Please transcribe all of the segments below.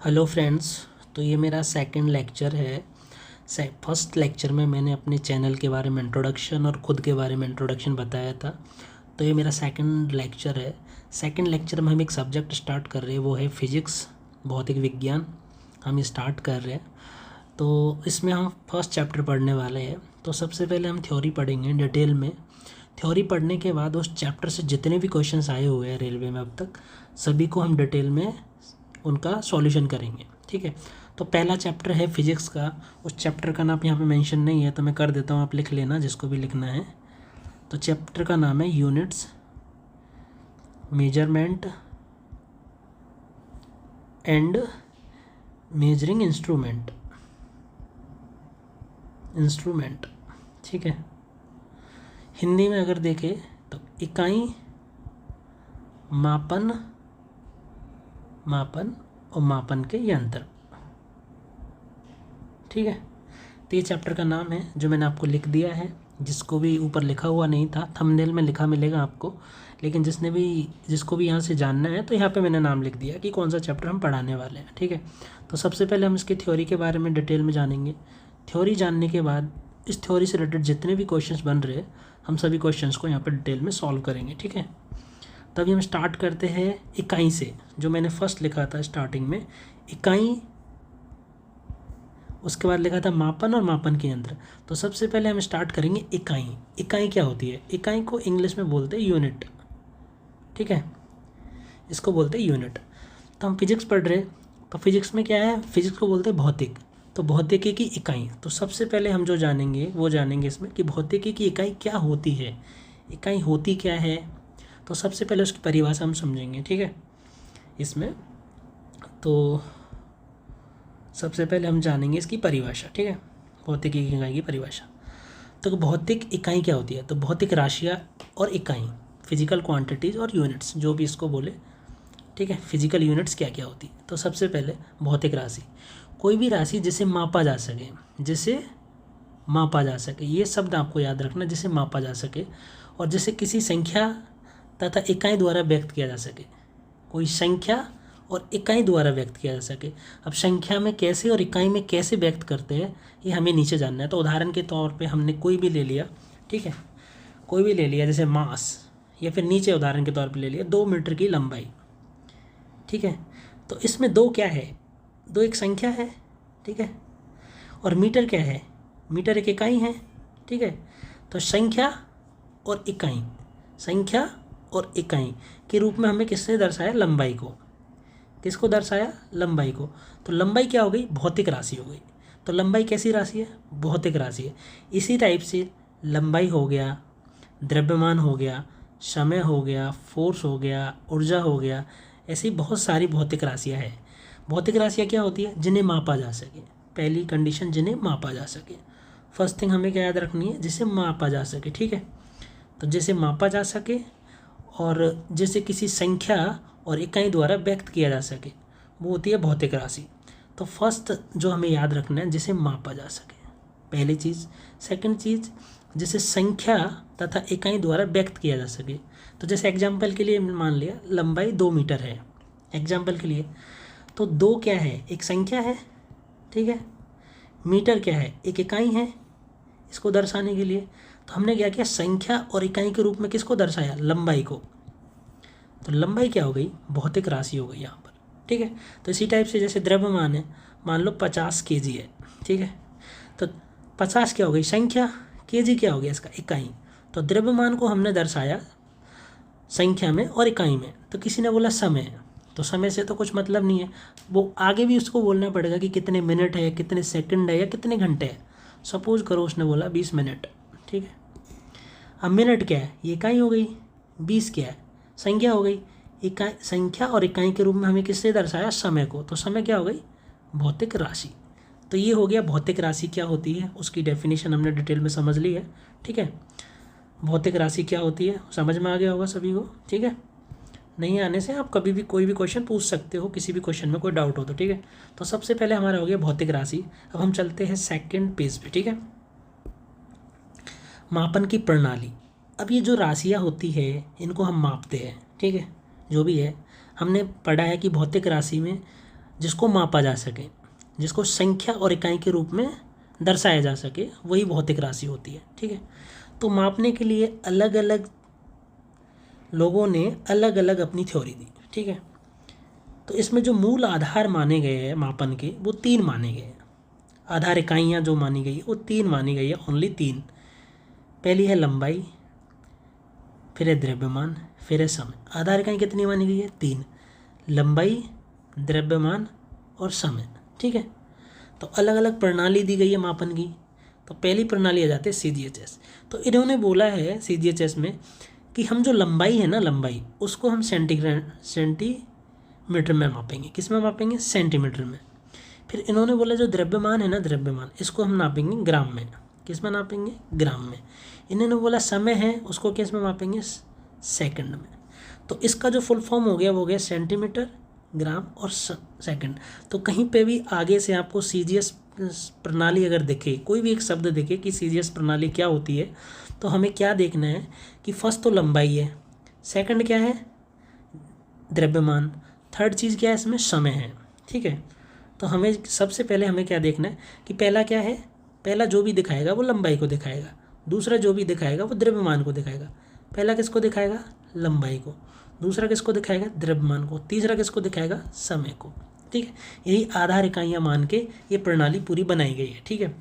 Hello friends. तो ये मेरा सेकंड लेक्चर है। फर्स्ट लेक्चर में मैंने अपने चैनल के बारे में इंट्रोडक्शन और ख़ुद के बारे में इंट्रोडक्शन बताया था। तो ये मेरा सेकंड लेक्चर है। सेकंड लेक्चर में हम एक सब्जेक्ट स्टार्ट कर रहे हैं, वो है फिज़िक्स, भौतिक विज्ञान। हम स्टार्ट कर रहे हैं। तो इसमें हम फर्स्ट चैप्टर पढ़ने वाले हैं। तो सबसे पहले हम थ्योरी पढ़ेंगे डिटेल में। थ्योरी पढ़ने के बाद उस चैप्टर से जितने भी क्वेश्चंस आए हुए हैं रेलवे में अब तक, सभी को हम डिटेल में उनका सॉल्यूशन करेंगे। ठीक है। तो पहला चैप्टर है फिजिक्स का। उस चैप्टर का नाम यहाँ पे मेंशन नहीं है तो मैं कर देता हूँ, आप लिख लेना जिसको भी लिखना है। तो चैप्टर का नाम है units, measurement and measuring instrument. ठीक है। हिंदी में अगर देखें तो इकाई, मापन और मापन के यंत्र। ठीक है। तो ये चैप्टर का नाम है जो मैंने आपको लिख दिया है, जिसको भी ऊपर लिखा हुआ नहीं था, थंबनेल में लिखा मिलेगा आपको, लेकिन जिसको भी यहाँ से जानना है तो यहाँ पे मैंने नाम लिख दिया कि कौन सा चैप्टर हम पढ़ाने वाले हैं। ठीक है। तो सबसे पहले हम इसकी थ्योरी के बारे में डिटेल में जानेंगे। थ्योरी जानने के बाद इस थ्योरी से रिलेटेड जितने भी क्वेश्चंस बन रहे हैं, हम सभी क्वेश्चंस को यहाँ पर डिटेल में सॉल्व करेंगे। ठीक है। तभी हम स्टार्ट करते हैं इकाई से, जो मैंने फर्स्ट लिखा था स्टार्टिंग में, इकाई। उसके बाद लिखा था मापन और मापन के यंत्र। तो सबसे पहले हम स्टार्ट करेंगे इकाई। इकाई क्या होती है? इकाई को इंग्लिश में बोलते हैं यूनिट। ठीक है, इसको बोलते हैं यूनिट। तो हम फिजिक्स पढ़ रहे हैं, तो फिजिक्स में क्या है? फिजिक्स को बोलते हैं भौतिक। तो भौतिकी की इकाई। तो सबसे पहले हम जो जानेंगे वो जानेंगे इसमें कि भौतिकी की इकाई क्या होती है, इकाई होती क्या है। तो सबसे पहले उसकी परिभाषा हम समझेंगे। ठीक है। इसमें तो सबसे पहले हम जानेंगे इसकी परिभाषा। ठीक है, भौतिकी की इकाई की परिभाषा। तो भौतिक इकाई क्या होती है? तो भौतिक राशियाँ और इकाई, फिजिकल क्वांटिटीज़ और यूनिट्स, जो भी इसको बोले। ठीक है, फिजिकल यूनिट्स क्या क्या होती है? तो सबसे पहले भौतिक राशि, कोई भी राशि जिसे मापा जा सके, जिसे मापा जा सके, ये शब्द आपको याद रखना, जिसे मापा जा सके और जिसे किसी संख्या तथा इकाई द्वारा व्यक्त किया जा सके। कोई संख्या और इकाई द्वारा व्यक्त किया जा सके। अब संख्या में कैसे और इकाई में कैसे व्यक्त करते हैं, ये हमें नीचे जानना है। तो उदाहरण के तौर पे हमने कोई भी ले लिया। ठीक है, कोई भी ले लिया, जैसे मास, या फिर नीचे उदाहरण के तौर पे ले लिया 2 मीटर की लंबाई। ठीक है। तो इसमें 2 क्या है? 2 एक संख्या है। ठीक है। और मीटर क्या है? मीटर एक इकाई है। ठीक है। तो संख्या और इकाई, संख्या और इकाई के रूप में हमें किससे दर्शाया? लंबाई को। किसको दर्शाया? लंबाई को। तो लंबाई क्या हो गई? भौतिक राशि हो गई। तो लंबाई कैसी राशि है? भौतिक राशि है। इसी टाइप से लंबाई हो गया, द्रव्यमान हो गया, समय हो गया, फोर्स हो गया, ऊर्जा हो गया, ऐसी बहुत सारी भौतिक राशियाँ हैं। भौतिक राशियाँ क्या होती है? जिन्हें मापा जा सके। पहली कंडीशन, जिन्हें मापा जा सके। फर्स्ट थिंग हमें क्या याद रखनी है? जिसे मापा जा सके। ठीक है। तो जिसे मापा जा सके और जिसे किसी संख्या और इकाई द्वारा व्यक्त किया जा सके, वो होती है भौतिक राशि। तो फर्स्ट जो हमें याद रखना है, जिसे मापा जा सके, पहली चीज़। सेकंड चीज़, जिसे संख्या तथा इकाई द्वारा व्यक्त किया जा सके। तो जैसे एग्जाम्पल के लिए मान लिया लंबाई 2 मीटर है, एग्जाम्पल के लिए। तो 2 क्या है? एक संख्या है। ठीक है। मीटर क्या है? एक इकाई है। इसको दर्शाने के लिए तो हमने क्या किया? संख्या और इकाई के रूप में किसको दर्शाया? लंबाई को। तो लंबाई क्या हो गई? भौतिक राशि हो गई यहाँ पर। ठीक है। तो इसी टाइप से जैसे द्रव्यमान है, मान लो 50 kg है। ठीक है। तो 50 क्या हो गई? संख्या, kg क्या हो गया? इसका इकाई। तो द्रव्यमान को हमने दर्शाया संख्या में और इकाई में। तो किसी ने बोला समय, तो समय से तो कुछ मतलब नहीं है, वो आगे भी उसको बोलना पड़ेगा कि कितने मिनट है, कितने सेकंड है, या कितने घंटे है। सपोज करो उसने बोला 20 मिनट। ठीक है। अब मिनट क्या है? ये इकाई हो गई। 20 क्या है? संख्या हो गई। इकाई, संख्या और इकाई के रूप में हमें किससे दर्शाया? समय को। तो समय क्या हो गई? भौतिक राशि। तो ये हो गया भौतिक राशि क्या होती है, उसकी डेफिनेशन हमने डिटेल में समझ ली है। ठीक है। भौतिक राशि क्या होती है समझ में आ गया होगा सभी को। ठीक है। नहीं आने से आप कभी भी कोई भी क्वेश्चन पूछ सकते हो, किसी भी क्वेश्चन में कोई डाउट हो तो। ठीक है। तो सबसे पहले हमारा हो गया भौतिक राशि। अब हम चलते हैं सेकेंड पेज पे। ठीक है। मापन की प्रणाली। अब ये जो राशियाँ होती है, इनको हम मापते हैं। ठीक है। जो भी है, हमने पढ़ा है कि भौतिक राशि में जिसको मापा जा सके, जिसको संख्या और इकाई के रूप में दर्शाया जा सके, वही भौतिक राशि होती है। ठीक है, तो मापने के लिए अलग अलग लोगों ने अलग अलग अपनी थ्योरी दी। ठीक है, तो इसमें जो मूल आधार माने गए हैं मापन के, वो 3 माने गए हैं। आधार इकाइयाँ जो मानी गई वो 3 मानी गई है, ओनली 3। पहली है लंबाई, फिर है द्रव्यमान, फिर है समय। आधार इकाई कितनी मानी गई है? 3, लंबाई, द्रव्यमान और समय। ठीक है, तो अलग अलग प्रणाली दी गई है मापन की। तो पहली प्रणाली आ जाती है CGHS। तो इन्होंने बोला है CGHS में कि हम जो लंबाई है ना, लंबाई, उसको हम सेंटीमीटर में मापेंगे। किस में मापेंगे? सेंटीमीटर में। फिर इन्होंने बोला जो द्रव्यमान है ना, द्रव्यमान, इसको हम नापेंगे ग्राम में। किस में नापेंगे? ग्राम में। इन्होंने बोला समय है, उसको किस में मापेंगे? सेकंड में। तो इसका जो फुल फॉर्म हो गया वो हो गया सेंटीमीटर, ग्राम और सेकंड। तो कहीं पे भी आगे से आपको CGS प्रणाली अगर दिखे, कोई भी एक शब्द दिखे कि CGS प्रणाली क्या होती है, तो हमें क्या देखना है कि फर्स्ट तो लंबाई है, सेकंड क्या है? द्रव्यमान, थर्ड चीज़ क्या है इसमें? समय है। ठीक है, तो हमें सबसे पहले हमें क्या देखना है कि पहला क्या है? पहला जो भी दिखाएगा वो लंबाई को दिखाएगा, दूसरा जो भी दिखाएगा वो द्रव्यमान को दिखाएगा। पहला किसको दिखाएगा? लंबाई को। दूसरा किसको दिखाएगा? द्रव्यमान को। तीसरा किसको दिखाएगा? समय को। ठीक है, यही आधार इकाइयाँ मान के ये प्रणाली पूरी बनाई गई है। ठीक है,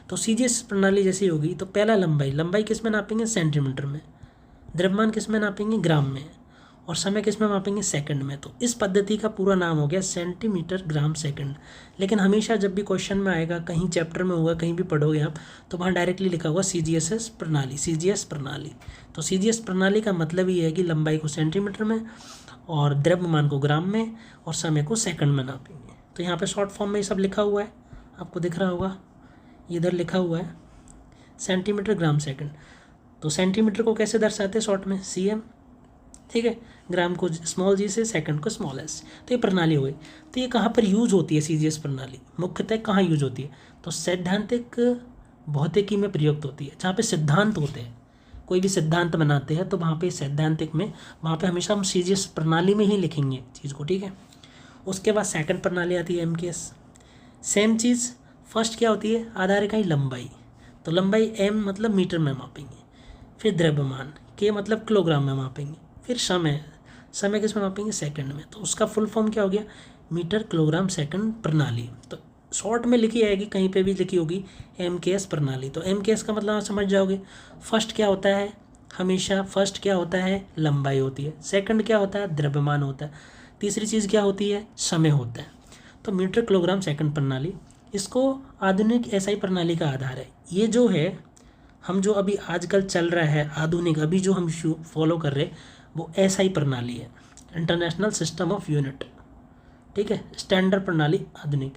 तो CGS प्रणाली जैसी होगी तो पहला लंबाई, लंबाई किस में नापेंगे? सेंटीमीटर में। द्रव्यमान किस में नापेंगे? ग्राम में। और समय किस में मापेंगे? सेकंड में। तो इस पद्धति का पूरा नाम हो गया सेंटीमीटर ग्राम सेकंड। लेकिन हमेशा जब भी क्वेश्चन में आएगा, कहीं चैप्टर में होगा, कहीं भी पढ़ोगे आप, तो वहाँ डायरेक्टली लिखा हुआ CGS प्रणाली, CGS प्रणाली। तो CGS प्रणाली का मतलब ये है कि लंबाई को सेंटीमीटर में और द्रव्यमान को ग्राम में और समय को सेकंड में नापेंगे। तो यहाँ पे शॉर्ट फॉर्म में ये सब लिखा हुआ है, आपको दिख रहा होगा, इधर लिखा हुआ है सेंटीमीटर ग्राम सेकंड। तो सेंटीमीटर को कैसे दर्शाते हैं शॉर्ट में? CM। ठीक है, ग्राम को स्मॉल g से, सेकंड को स्मॉल s। तो ये प्रणाली हो गई। तो ये कहाँ पर यूज होती है CGS प्रणाली? मुख्यतः कहाँ यूज होती है? तो सैद्धांतिक भौतिकी में प्रयुक्त होती है, जहाँ पे सिद्धांत होते हैं। कोई भी सिद्धांत बनाते हैं तो वहाँ पे सैद्धांतिक में, वहाँ पे हमेशा हम CGS प्रणाली में ही लिखेंगे चीज़ को। ठीक है, उसके बाद सेकंड प्रणाली आती है MKS। सेम चीज़, फर्स्ट क्या होती है? आधार इकाई लंबाई, तो लंबाई M मतलब मीटर में मापेंगे। फिर द्रव्यमान, K मतलब किलोग्राम में मापेंगे। फिर समय, समय किस में मापेंगे? सेकंड में। तो उसका फुल फॉर्म क्या हो गया? मीटर किलोग्राम सेकंड प्रणाली। तो शॉर्ट में लिखी आएगी, कहीं पे भी लिखी होगी MKS प्रणाली। तो MKS का मतलब आप समझ जाओगे। फर्स्ट क्या होता है? हमेशा फर्स्ट क्या होता है? लंबाई होती है। सेकंड क्या होता है? द्रव्यमान होता है। तीसरी चीज़ क्या होती है? समय होता है। तो मीटर किलोग्राम सेकंड प्रणाली, इसको आधुनिक SI प्रणाली का आधार है। ये जो है, हम जो अभी आजकल चल रहा है आधुनिक, अभी जो हम फॉलो कर रहे, वो SI प्रणाली है, इंटरनेशनल सिस्टम ऑफ यूनिट। ठीक है, स्टैंडर्ड प्रणाली आधुनिक।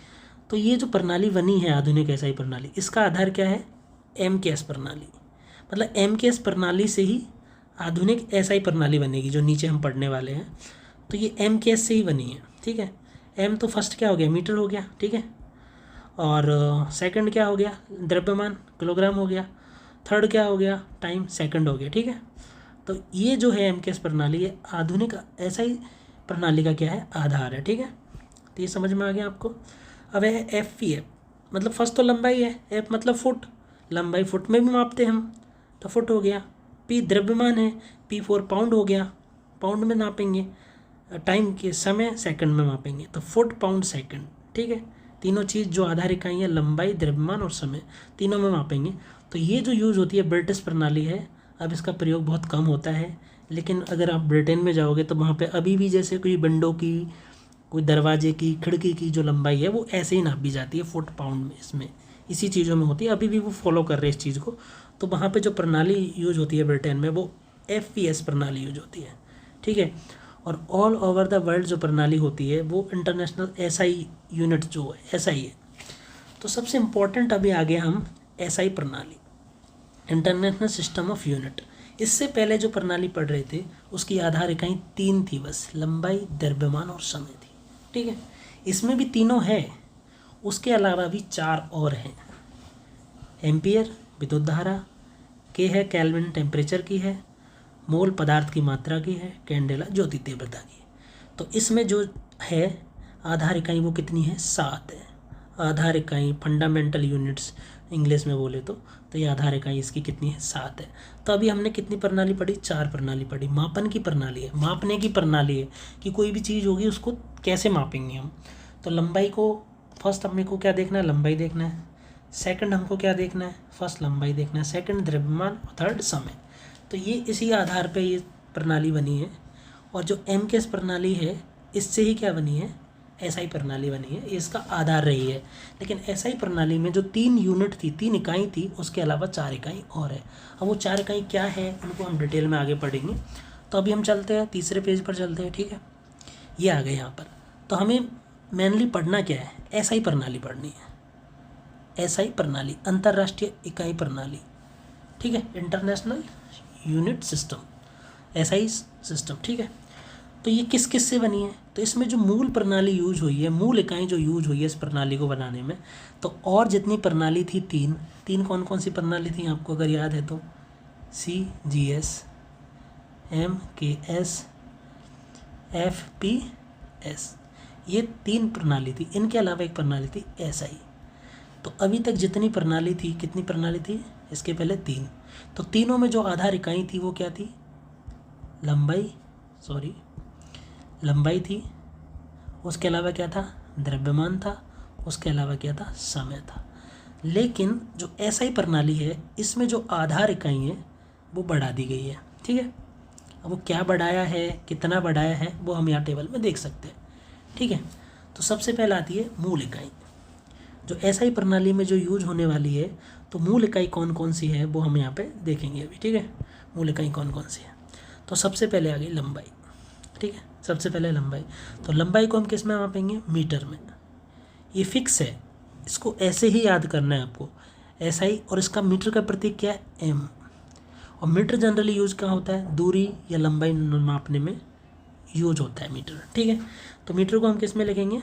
तो ये जो प्रणाली बनी है आधुनिक SI प्रणाली, इसका आधार क्या है? MKS प्रणाली। मतलब MKS प्रणाली से ही आधुनिक SI प्रणाली बनेगी, जो नीचे हम पढ़ने वाले हैं। तो ये MKS से ही बनी है। ठीक है, M तो फर्स्ट क्या हो गया? मीटर हो गया। ठीक है, और सेकंड क्या हो गया? द्रव्यमान, किलोग्राम हो गया। थर्ड क्या हो गया? टाइम, सेकंड हो गया। ठीक है, तो ये जो है MKS प्रणाली है, आधुनिक SI प्रणाली का क्या है? आधार है। ठीक है, तो ये समझ में आ गया आपको। अब है FPF, मतलब फर्स्ट तो लंबाई है, F मतलब फुट, लंबाई फुट में भी मापते हैं हम, तो फुट हो गया। P द्रव्यमान है, P4 पाउंड हो गया, पाउंड में नापेंगे। टाइम के, समय सेकंड में मापेंगे, तो फुट, पाउंड, सेकंड। ठीक है, तीनों चीज़ जो आधार इकाइयाँ लंबाई, द्रव्यमान और समय, तीनों में मापेंगे। तो ये जो यूज़ होती है ब्रिटिश प्रणाली है। अब इसका प्रयोग बहुत कम होता है, लेकिन अगर आप ब्रिटेन में जाओगे तो वहाँ पे अभी भी जैसे कोई विंडो की, कोई दरवाजे की, खिड़की की जो लंबाई है वो ऐसे ही नापी जाती है, फुट, पाउंड में, इसमें इसी चीज़ों में होती है। अभी भी वो फॉलो कर रहे हैं इस चीज़ को। तो वहाँ पे जो प्रणाली यूज होती है ब्रिटेन में, वो FPS प्रणाली यूज होती है। ठीक है, और ऑल ओवर द वर्ल्ड जो प्रणाली होती है वो इंटरनेशनल SI यूनिट जो है SI है। तो सबसे इम्पोर्टेंट अभी आ गया हम SI प्रणाली, इंटरनेशनल सिस्टम ऑफ यूनिट। इससे पहले जो प्रणाली पढ़ रहे थे उसकी आधार इकाई 3 थी बस, लंबाई, द्रव्यमान और समय थी। ठीक है, इसमें भी तीनों है, उसके अलावा भी 4 और हैं। एम्पियर विद्युत धारा, के है केल्विन टेम्परेचर की है, मोल पदार्थ की मात्रा की है, कैंडेला ज्योति तीव्रता की है। तो इसमें जो है आधार इकाई वो कितनी है, 7 है। आधार इकाई, फंडामेंटल यूनिट्स इंग्लिश में बोले तो ये आधार इकाई इसकी कितनी है, 7 है। तो अभी हमने कितनी प्रणाली पढ़ी, 4 प्रणाली पढ़ी। मापन की प्रणाली है, मापने की प्रणाली है कि कोई भी चीज़ होगी उसको कैसे मापेंगे हम। तो लंबाई को फर्स्ट हमने को क्या देखना है, लंबाई देखना है। सेकंड हमको क्या देखना है, फर्स्ट लंबाई देखना है, सेकंड द्रव्यमान और थर्ड समय। तो ये इसी आधार पे ये प्रणाली बनी है। और जो एमकेएस प्रणाली है इससे ही क्या बनी है, एसआई प्रणाली बनी है, इसका आधार रही है। लेकिन एसआई प्रणाली में जो 3 यूनिट थी, 3 इकाई थी, उसके अलावा 4 इकाई और है। अब वो 4 इकाई क्या है उनको हम डिटेल में आगे पढ़ेंगे। तो अभी हम चलते हैं तीसरे पेज पर चलते हैं, ठीक है। ये आ गए यहाँ पर। तो हमें मेनली पढ़ना क्या है, एसआई प्रणाली पढ़नी है। एसआई प्रणाली, अंतर्राष्ट्रीय इकाई प्रणाली, ठीक है, international unit system, SI system, ठीक है। तो ये किस किस से बनी है, तो इसमें जो मूल प्रणाली यूज हुई है, मूल इकाई जो यूज हुई है इस प्रणाली को बनाने में, तो और जितनी प्रणाली थी, तीन कौन कौन सी प्रणाली थी आपको अगर याद है तो, CGS, MKS, FPS, ये 3 प्रणाली थी। इनके अलावा एक प्रणाली थी SI। तो अभी तक जितनी प्रणाली थी, कितनी प्रणाली थी, इसके पहले 3। तो तीनों में जो आधार इकाई थी वो क्या थी, लंबाई थी। उसके अलावा क्या था, द्रव्यमान था। उसके अलावा क्या था, समय था। लेकिन जो एसआई प्रणाली है इसमें जो आधार इकाई है वो बढ़ा दी गई है, ठीक है। अब वो क्या बढ़ाया है, कितना बढ़ाया है, वो हम यहाँ टेबल में देख सकते हैं, ठीक है। तो सबसे पहले आती है मूल इकाई। जो एसआई प्रणाली में जो यूज होने वाली है, तो मूल इकाई कौन कौन सी है वो हम यहाँ पे देखेंगे अभी, ठीक है। मूल इकाई कौन कौन सी है, तो सबसे पहले आ गई लंबाई, ठीक है। सबसे पहले लंबाई, तो लंबाई को हम किस में मापेंगे, मीटर में। ये फिक्स है, इसको ऐसे ही याद करना है आपको, एसआई, और इसका मीटर का प्रतीक क्या है, एम। और मीटर जनरली यूज कहाँ होता है, दूरी या लंबाई मापने में यूज होता है मीटर, ठीक है। तो मीटर को हम किस में लिखेंगे,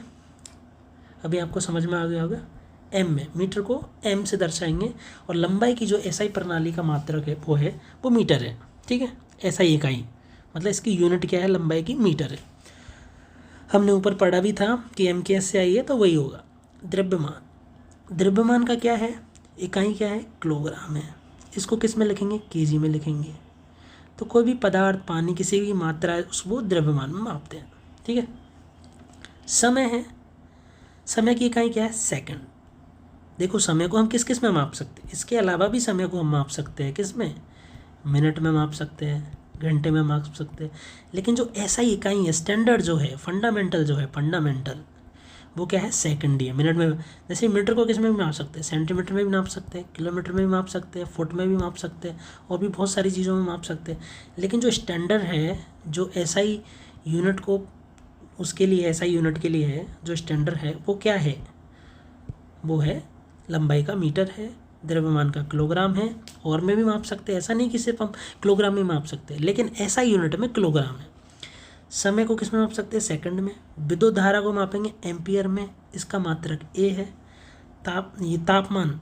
अभी आपको समझ में आ गया होगा, एम में। मीटर को एम से दर्शाएंगे। और लंबाई की जो एसआई प्रणाली का मात्रक है वो मीटर है, ठीक है। एसआई इकाई मतलब इसकी यूनिट क्या है, लंबाई की, मीटर है। हमने ऊपर पढ़ा भी था कि एमकेएस से आई है तो वही होगा। द्रव्यमान का क्या है, इकाई क्या है, किलोग्राम है। इसको किस में लिखेंगे, केजी में लिखेंगे। तो कोई भी पदार्थ, पानी, किसी भी मात्रा है उसको द्रव्यमान में मापते हैं, ठीक है। समय है, समय की इकाई क्या है, सेकंड। देखो समय को हम किस किस में माप सकते हैं, इसके अलावा भी समय को हम माप सकते हैं, किस में, मिनट में माप सकते हैं, घंटे में माप सकते हैं। लेकिन जो ऐसा ही इकाई है, स्टैंडर्ड जो है, फंडामेंटल वो क्या है, सेकंड ही है, मिनट में। जैसे मीटर को किस में भी माप सकते हैं, सेंटीमीटर में भी माप सकते हैं, किलोमीटर में भी माप सकते हैं, फुट में भी माप सकते हैं, और भी बहुत सारी चीज़ों में माप सकते हैं। लेकिन जो स्टैंडर्ड है, जो एसआई यूनिट को, उसके लिए, एसआई यूनिट के लिए है, जो स्टैंडर्ड है वो क्या है, वो है लंबाई का मीटर है, द्रव्यमान का किलोग्राम है। और में भी माप सकते हैं, ऐसा नहीं कि सिर्फ हम किलोग्राम में माप सकते हैं, लेकिन ऐसा यूनिट में किलोग्राम है। समय को किस में माप सकते हैं, सेकंड में। विद्युत धारा को मापेंगे एम्पियर में, इसका मात्रक ए है। ये तापमान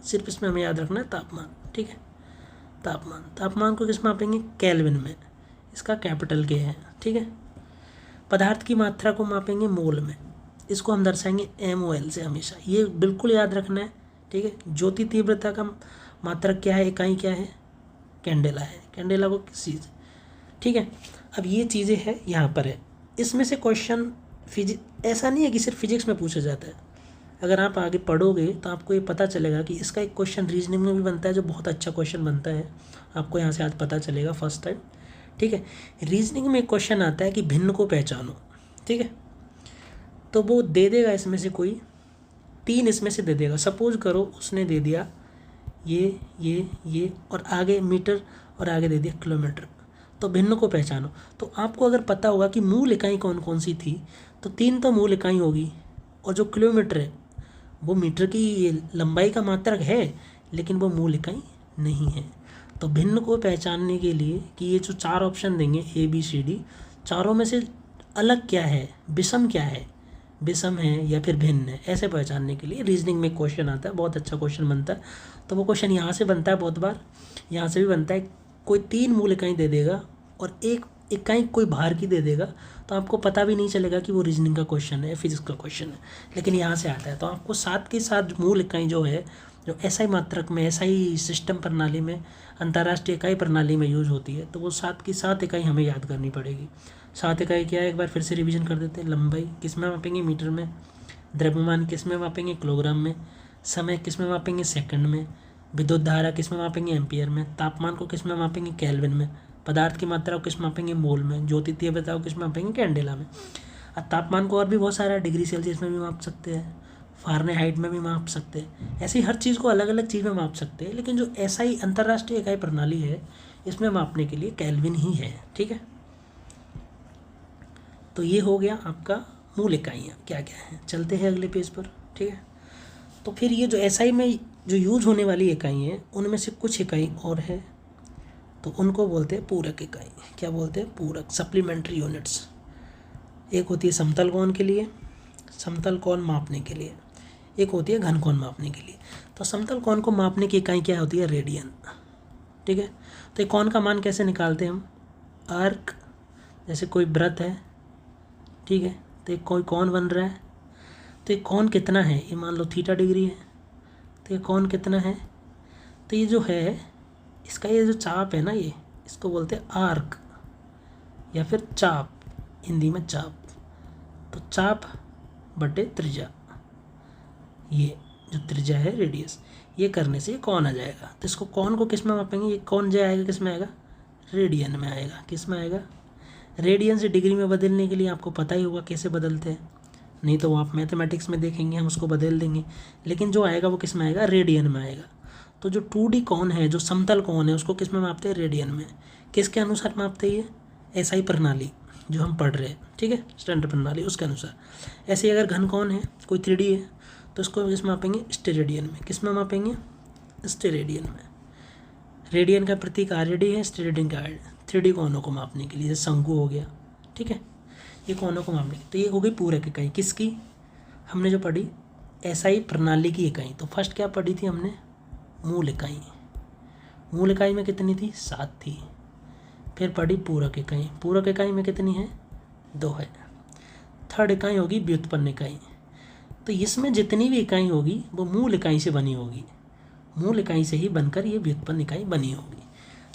सिर्फ इसमें हमें याद रखना है तापमान, ठीक है। तापमान को किस में मापेंगे, केल्विन में, इसका कैपिटल के है, ठीक है। पदार्थ की मात्रा को मापेंगे मोल में, इसको हम दर्शाएंगे MOL से हमेशा, ये बिल्कुल याद रखना है, ठीक है। ज्योति तीव्रता का मात्रक क्या है, इकाई क्या है, कैंडेला है। कैंडेला को किस चीज़, ठीक है। अब ये चीज़ें हैं यहाँ पर है। इसमें से क्वेश्चन ऐसा नहीं है कि सिर्फ फिजिक्स में पूछा जाता है। अगर आप आगे पढ़ोगे तो आपको ये पता चलेगा कि इसका एक क्वेश्चन रीजनिंग में भी बनता है, जो बहुत अच्छा क्वेश्चन बनता है, आपको यहाँ से आज पता चलेगा फर्स्ट टाइम, ठीक है। रीजनिंग में एक क्वेश्चन आता है कि भिन्न को पहचानो, ठीक है। तो वो दे देगा इसमें से कोई 3 इसमें से दे देगा। सपोज करो उसने दे दिया ये और आगे मीटर और आगे दे दिया किलोमीटर, तो भिन्न को पहचानो। तो आपको अगर पता होगा कि मूल इकाई कौन कौन सी थी, तो 3 तो मूल इकाई होगी, और जो किलोमीटर है वो मीटर की लंबाई का मात्रक है, लेकिन वो मूल इकाई नहीं है। तो भिन्न को पहचानने के लिए कि ये जो 4 ऑप्शन देंगे ABCD, चारों में से अलग क्या है, विषम क्या है, विषम है या फिर भिन्न है, ऐसे पहचानने के लिए रीजनिंग में क्वेश्चन आता है, बहुत अच्छा क्वेश्चन बनता है। तो वो क्वेश्चन यहाँ से बनता है, बहुत बार यहाँ से भी बनता है। कोई 3 मूल इकाई दे देगा और एक इकाई कोई बाहर की दे देगा तो आपको पता भी नहीं चलेगा कि वो रीजनिंग का क्वेश्चन है, फिजिक्स का क्वेश्चन है, लेकिन यहाँ से आता है। तो आपको साथ के साथ मूल इकाई जो है, जो एसआई मात्रक में, एसआई सिस्टम प्रणाली में, अंतर्राष्ट्रीय इकाई प्रणाली में यूज होती है, तो वो साथ की साथ इकाई हमें याद करनी पड़ेगी। सात इकाई क्या है, एक बार फिर से रिवीजन कर देते हैं। लंबाई किस में मापेंगे, मीटर में। द्रव्यमान किस में मापेंगे, किलोग्राम में। समय किस में मापेंगे, सेकंड में। विद्युत धारा किस में मापेंगे, एम्पियर में। तापमान को किस में मापेंगे, केल्विन में। पदार्थ की मात्रा को किस में मापेंगे, मोल में। ज्योति तीव्रता को किस में मापेंगे, कैंडेला में। और तापमान को और भी बहुत सारा डिग्री सेल्सियस में भी माप सकते हैं, फ़ारेनहाइट में भी माप सकते हैं। ऐसी हर चीज़ को अलग अलग चीज़ में माप सकते हैं, लेकिन जो एसआई अंतर्राष्ट्रीय इकाई प्रणाली है, इसमें मापने के लिए केल्विन ही है। ठीक है, तो ये हो गया आपका मूल इकाइयाँ क्या क्या हैं। चलते हैं अगले पेज पर। ठीक है, तो फिर ये जो एसआई में जो यूज होने वाली इकाई हैं, उनमें से कुछ इकाई और है, तो उनको बोलते हैं पूरक इकाई। क्या बोलते हैं, पूरक, सप्लीमेंट्री यूनिट्स। एक होती है समतल कोण के लिए, समतल कोण मापने के लिए। एक होती है घन कोण मापने के लिए। तो समतल कोण को मापने की इकाई क्या होती है, रेडियन। ठीक है, तो ये कोण का मान कैसे निकालते हैं हम, आर्क, जैसे कोई वृत्त है, ठीक है, तो एक कोई कोण बन रहा है, तो ये कोण कितना है, ये मान लो थीटा डिग्री है, तो ये कोण कितना है, तो ये जो है इसका ये जो चाप है ना, ये इसको बोलते हैं आर्क या फिर चाप, हिंदी में चाप। तो चाप बटे त्रिज्या, ये जो त्रिज्या है, रेडियस, ये करने से ये कोण आ जाएगा। तो इसको कोण को किस में मापेंगे, ये कोण जो आएगा किस में आएगा, रेडियन में आएगा। किस में आएगा, रेडियन से डिग्री में बदलने के लिए आपको पता ही होगा कैसे बदलते हैं, नहीं तो वो आप मैथमेटिक्स में देखेंगे, हम उसको बदल देंगे, लेकिन जो आएगा वो किस में आएगा, रेडियन में आएगा। तो जो 2D कोण है, जो समतल कोण है, उसको किस में मापते हैं, रेडियन में। किसके अनुसार मापते हैं, ये एसआई प्रणाली जो हम पढ़ रहे हैं, ठीक है, स्टैंडर्ड प्रणाली, उसके अनुसार। ऐसे अगर घन कोण है, कोई 3D है, तो इसको किस मापेंगे, स्टेरेडियन में। किस में मापेंगे, स्टेरेडियन में। रेडियन का प्रतीक RD है, स्टेरेडियन का 3D कोणों को मापने के लिए, जैसे शंकु हो गया, ठीक है, ये कोणों को मापने की। तो ये हो गई पूरक इकाई। किसकी, हमने जो पढ़ी एसआई प्रणाली की इकाई। तो फर्स्ट क्या पढ़ी थी हमने, मूल इकाई। मूल इकाई में कितनी थी, 7 थी। फिर पढ़ी पूरक इकाई। पूरक इकाई में कितनी है, 2 है। थर्ड इकाई होगी व्युत्पन्न इकाई। तो इसमें जितनी भी इकाई होगी वो मूल इकाई से बनी होगी, मूल इकाई से ही बनकर ये व्युत्पन्न इकाई बनी होगी।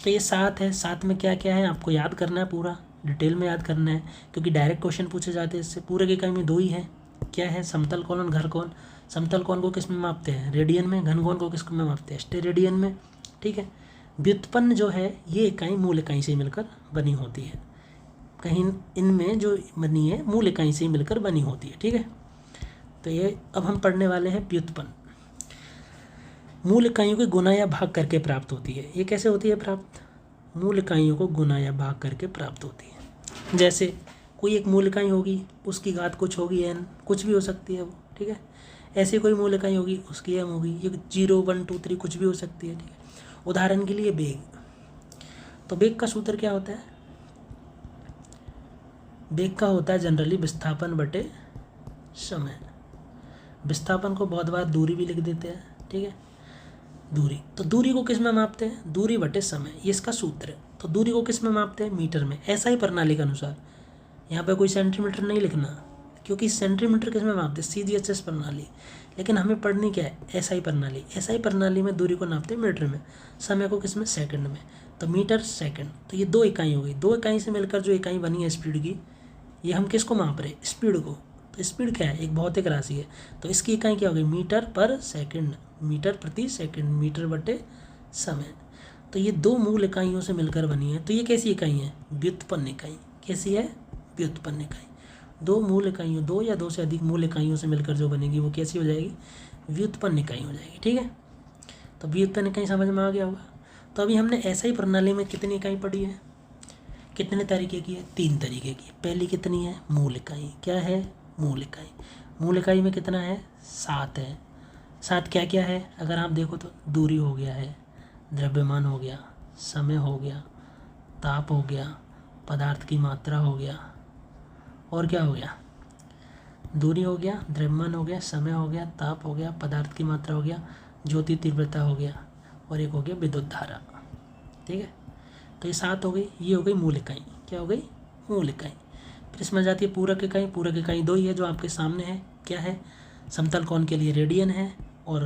तो ये 7 है। 7 में क्या क्या है आपको याद करना है, पूरा डिटेल में याद करना है, क्योंकि डायरेक्ट क्वेश्चन पूछे जाते हैं इससे। पूरक इकाई में 2 ही है, क्या है, समतल कोण और घन कोण। समतल कोण को किस में मापते हैं, रेडियन में। घन कोण को किस में मापते हैं, स्टेरेडियन में। ठीक है, व्युत्पन्न जो है ये इकाई मूल इकाई से मिलकर बनी होती है। कहीं इनमें जो बनी है मूल इकाई से ही मिलकर बनी होती है। ठीक है, तो ये अब हम पढ़ने वाले हैं व्युत्पन्न। मूल इकाइयों को गुना या भाग करके प्राप्त होती है। ये कैसे होती है प्राप्त, मूल इकाइयों को गुना या भाग करके प्राप्त होती है। जैसे कोई एक मूल इकाई होगी, उसकी घात कुछ होगी, n कुछ भी हो सकती है वो, ठीक है। ऐसी कोई मूल इकाई होगी, उसकी m होगी, ये 0 1 2 3 कुछ भी हो सकती है, ठीक है। उदाहरण के लिए वेग। तो वेग का सूत्र क्या होता है, वेग का होता है जनरली विस्थापन बटे समय। विस्थापन को बहुत बार दूरी भी लिख देते हैं, ठीक है, दूरी। तो दूरी को किस में मापते हैं, दूरी बटे समय, ये इसका सूत्र है। तो दूरी को किस में मापते हैं, मीटर में। एसआई प्रणाली के अनुसार। यहाँ पे कोई सेंटीमीटर नहीं लिखना, क्योंकि सेंटीमीटर किस में मापते हैं, CGHS प्रणाली। लेकिन हमें पढ़नी क्या है, एसआई प्रणाली। एसआई प्रणाली में दूरी को नापते हैं मीटर में, समय को किस में, सेकंड में। तो मीटर सेकंड, तो ये 2 इकाई हो गई। 2 इकाई से मिलकर जो इकाई बनी है स्पीड की, ये हम किसको माप रहे हैं, स्पीड को। तो स्पीड क्या है, एक भौतिक राशि है। तो इसकी इकाई क्या होगी, मीटर पर सेकंड, मीटर प्रति सेकंड, मीटर बटे समय। तो ये 2 मूल इकाइयों से मिलकर बनी है। तो ये कैसी इकाई है, व्युत्पन्न इकाई। कैसी है, व्युत्पन्न इकाई। 2 मूल इकाइयों, 2 या 2 से अधिक मूल इकाइयों से मिलकर जो बनेगी वो कैसी हो जाएगी, व्युत्पन्न इकाई हो जाएगी, ठीक है। तो व्युत्पन्न इकाई समझ में आ गया होगा। तो अभी हमने एसआई प्रणाली में कितनी इकाई पढ़ी है, कितने तरीके की है, 3 तरीके की। पहली कितनी है, मूल इकाई। क्या है, मूल इकाई। मूल इकाई में कितना है, 7 है। 7 क्या क्या है, अगर आप देखो तो दूरी हो गया है, द्रव्यमान हो गया, समय हो गया, ताप हो गया, पदार्थ की मात्रा हो गया, और क्या हो गया, दूरी हो गया, द्रव्यमान हो गया, समय हो गया, ताप हो गया, पदार्थ की मात्रा हो गया, ज्योति तीव्रता हो गया, और एक हो गया विद्युत धारा, ठीक है। तो ये 7 हो गई, ये हो गई मूल इकाई। क्या हो गई, मूल इकाई। फिर इसमें जाती है पूरक इकाई। पूरक इकाई दो ही है जो आपके सामने है, क्या है, समतल कोण के लिए रेडियन है और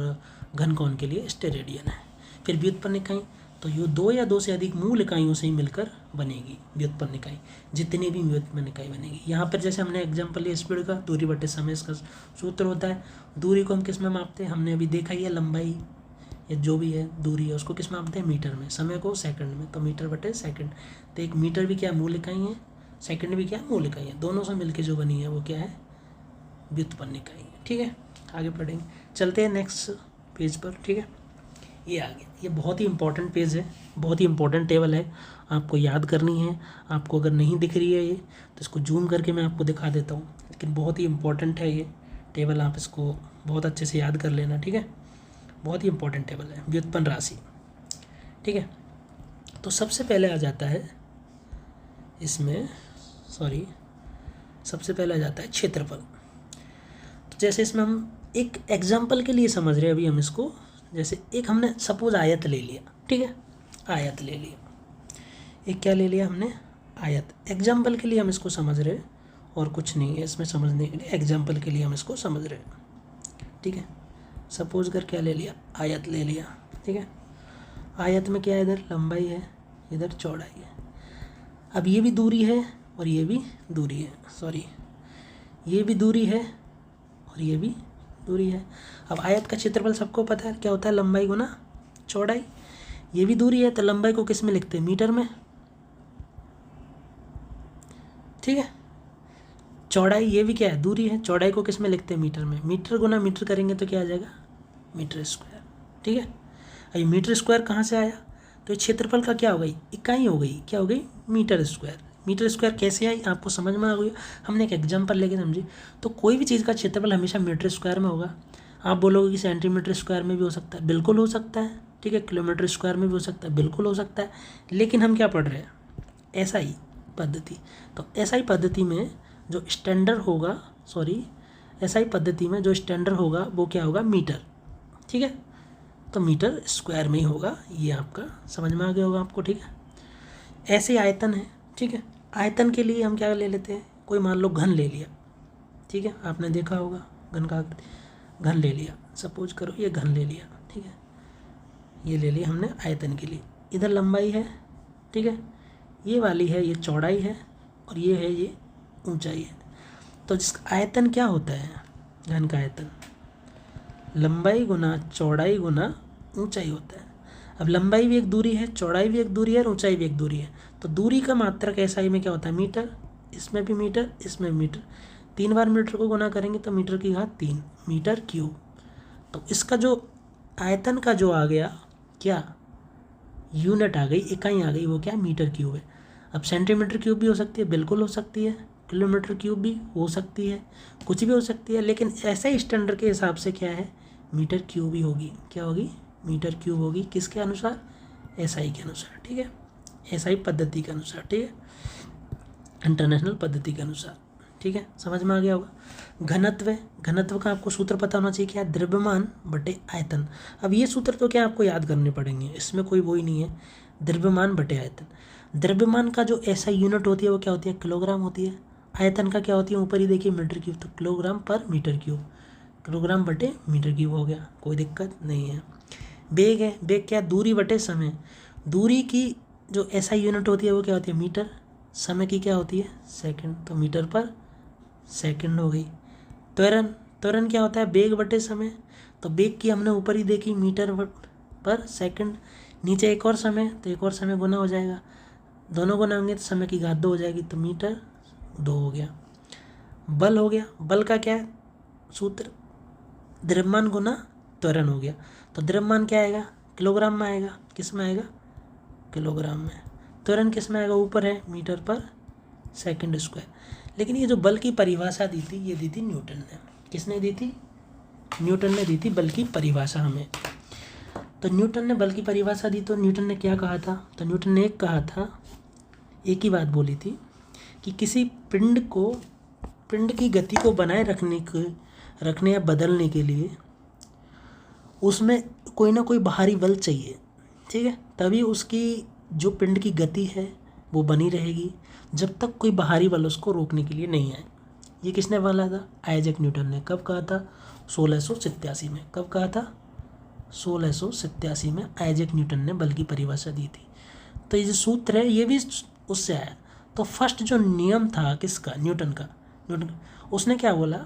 घन कोण के लिए स्टेरेडियन है। फिर व्युत्पन्न इकाई, तो ये दो या दो से अधिक मूल इकाइयों से ही मिलकर बनेगी व्युत्पन्न इकाई, जितनी भी व्युत्पन्न इकाई बनेगी। यहाँ पर जैसे हमने एग्जाम्पल लिया स्पीड का, दूरी बटे समय इसका सूत्र होता है। दूरी को हम किस में मापते हैं, हमने अभी देखा ही है, लंबाई या जो भी है दूरी है उसको किस में मापते हैं, मीटर में, समय को सेकंड में, तो मीटर बटे सेकंड। तो एक मीटर भी क्या मूल इकाई है, सेकंड भी क्या मूल इकाई है, दोनों से मिलकर जो बनी है वो क्या है, व्युत्पन्न इकाई है। ठीक है, आगे पढ़ेंगे, चलते हैं नेक्स्ट पेज पर। ठीक है, ये आ गया, ये बहुत ही इंपॉर्टेंट पेज है, बहुत ही इंपॉर्टेंट टेबल है, आपको याद करनी है। आपको अगर नहीं दिख रही है ये तो इसको जूम करके मैं आपको दिखा देता हूँ, लेकिन बहुत ही इंपॉर्टेंट है ये टेबल, आप इसको बहुत अच्छे से याद कर लेना। ठीक है, बहुत ही इंपॉर्टेंट टेबल है, व्युत्पन्न राशि। ठीक है, तो सबसे पहले आ जाता है इसमें, सबसे पहले आ जाता है क्षेत्रफल। तो जैसे इसमें हम एक एग्जाम्पल के लिए समझ रहे हैं अभी हम इसको, जैसे एक हमने सपोज आयत ले लिया। ठीक है, आयत ले लिया, एक क्या ले लिया हमने, आयत। एग्जाम्पल के लिए हम इसको समझ रहे हैं और कुछ नहीं है इसमें समझने के लिए, एग्जाम्पल के लिए हम इसको समझ रहे हैं। ठीक है, सपोज कर क्या ले लिया, आयत ले लिया। ठीक है, आयत में क्या है, इधर लंबाई है, इधर चौड़ाई है। अब ये भी दूरी है और ये भी दूरी है, ये भी दूरी है और ये भी दूरी है। अब आयत का क्षेत्रफल सबको पता है क्या होता है, लंबाई गुना चौड़ाई। ये भी दूरी है तो लंबाई को किस में लिखते हैं, मीटर में। ठीक है, चौड़ाई ये भी क्या है, दूरी है, चौड़ाई को किस में लिखते हैं, मीटर में। मीटर गुना मीटर करेंगे तो क्या आ जाएगा, मीटर स्क्वायर। ठीक है, अब ये मीटर स्क्वायर कहाँ से आया, तो ये क्षेत्रफल का क्या हो गई, इकाई हो गई, क्या हो गई, मीटर स्क्वायर। मीटर स्क्वायर कैसे आई आपको समझ में आ गई, हमने एक एग्जांपल लेके समझी। तो कोई भी चीज़ का क्षेत्रफल हमेशा मीटर स्क्वायर में होगा। आप बोलोगे कि सेंटीमीटर स्क्वायर में भी हो सकता है, बिल्कुल हो सकता है। ठीक है, किलोमीटर स्क्वायर में भी हो सकता है, बिल्कुल हो सकता है। लेकिन हम क्या पढ़ रहे हैं, एसआई पद्धति। तो एसआई पद्धति में जो स्टैंडर्ड होगा, एसआई पद्धति में जो स्टैंडर्ड होगा वो क्या होगा, मीटर। ठीक है, तो मीटर स्क्वायर में ही होगा, ये आपका समझ में आ गया होगा आपको। ठीक है, ऐसे आयतन है। ठीक है, आयतन के लिए हम क्या ले लेते हैं, कोई मान लो घन ले लिया। ठीक है, आपने देखा होगा घन का घन ले लिया, सपोज करो ये घन ले लिया। ठीक है, ये ले लिया हमने आयतन के लिए। इधर लंबाई है, ठीक है, ये वाली है, ये चौड़ाई है और ये है, ये ऊंचाई है। तो जिस आयतन क्या होता है, घन का आयतन लंबाई गुना चौड़ाई गुना ऊंचाई होता है। अब लंबाई भी एक दूरी है, चौड़ाई भी एक दूरी है और ऊंचाई भी एक दूरी है। तो दूरी का मात्रक एसआई में क्या होता है, मीटर। इसमें भी मीटर, इसमें मीटर, 3 बार मीटर को गुना करेंगे तो मीटर की घात 3 मीटर क्यूब। तो इसका जो आयतन का जो आ गया क्या, यूनिट आ गई, इकाई आ गई, वो क्या, मीटर क्यूब है। अब सेंटीमीटर क्यूब भी हो सकती है, बिल्कुल हो सकती है, किलोमीटर क्यूब भी हो सकती है, कुछ भी हो सकती है, लेकिन ऐसे स्टैंडर्ड के हिसाब से क्या है, मीटर क्यूब ही होगी। क्या होगी, मीटर क्यूब होगी। किसके अनुसार, एसआई के अनुसार। ठीक है, एसआई पद्धति के अनुसार। ठीक है, इंटरनेशनल पद्धति के अनुसार। ठीक है, समझ में आ गया होगा। घनत्व का आपको सूत्र पता होना चाहिए, क्या है, द्रव्यमान बटे आयतन। अब ये सूत्र तो क्या आपको याद करने पड़ेंगे, इसमें कोई वो ही नहीं है, द्रव्यमान बटे आयतन। द्रव्यमान का जो एसआई यूनिट होती है वो क्या होती है, किलोग्राम होती है। आयतन का क्या होती है, ऊपर ही देखिए मीटर क्यूब, तो किलोग्राम पर मीटर क्यूब, किलोग्राम बटे मीटर क्यूब हो गया, कोई दिक्कत नहीं है। बेग है, बेग क्या, दूरी बटे समय। दूरी की जो एसआई यूनिट होती है वो क्या होती है, मीटर। समय की क्या होती है, सेकंड, तो मीटर पर सेकंड हो गई। त्वरण क्या होता है, बेग बटे समय। तो बेग की हमने ऊपर ही देखी, मीटर पर सेकंड, नीचे एक और समय, तो एक और समय गुना हो जाएगा, दोनों गुना होंगे तो समय की घात 2 हो जाएगी, तो मीटर 2 हो गया। बल हो गया, बल का क्या है सूत्र, द्रव्यमान गुना त्वरण हो गया। तो द्रव्यमान क्या आएगा, किलोग्राम में आएगा, किस में आएगा, किलोग्राम में। त्वरण किस में आएगा, ऊपर है, मीटर पर सेकंड स्क्वायर। लेकिन ये जो बल की परिभाषा दी थी, ये दी थी न्यूटन ने। किसने दी थी, न्यूटन ने दी थी बल की परिभाषा हमें। तो न्यूटन ने बल की परिभाषा दी, तो न्यूटन ने क्या कहा था, तो न्यूटन ने एक ही बात बोली थी कि किसी पिंड की गति को बनाए रखने या बदलने के लिए उसमें कोई ना कोई बाहरी बल चाहिए। ठीक है, तभी उसकी जो पिंड की गति है वो बनी रहेगी। जब तक कोई बाहरी बल उसको रोकने के लिए नहीं आए। ये किसने बोला था? आइजैक न्यूटन ने। कब कहा था? 1687 में। कब कहा था? 1687 में आइजैक न्यूटन ने बल की परिभाषा दी थी। तो ये जो सूत्र है ये भी उससे आया। तो फर्स्ट जो नियम था किसका? न्यूटन का। उसने क्या बोला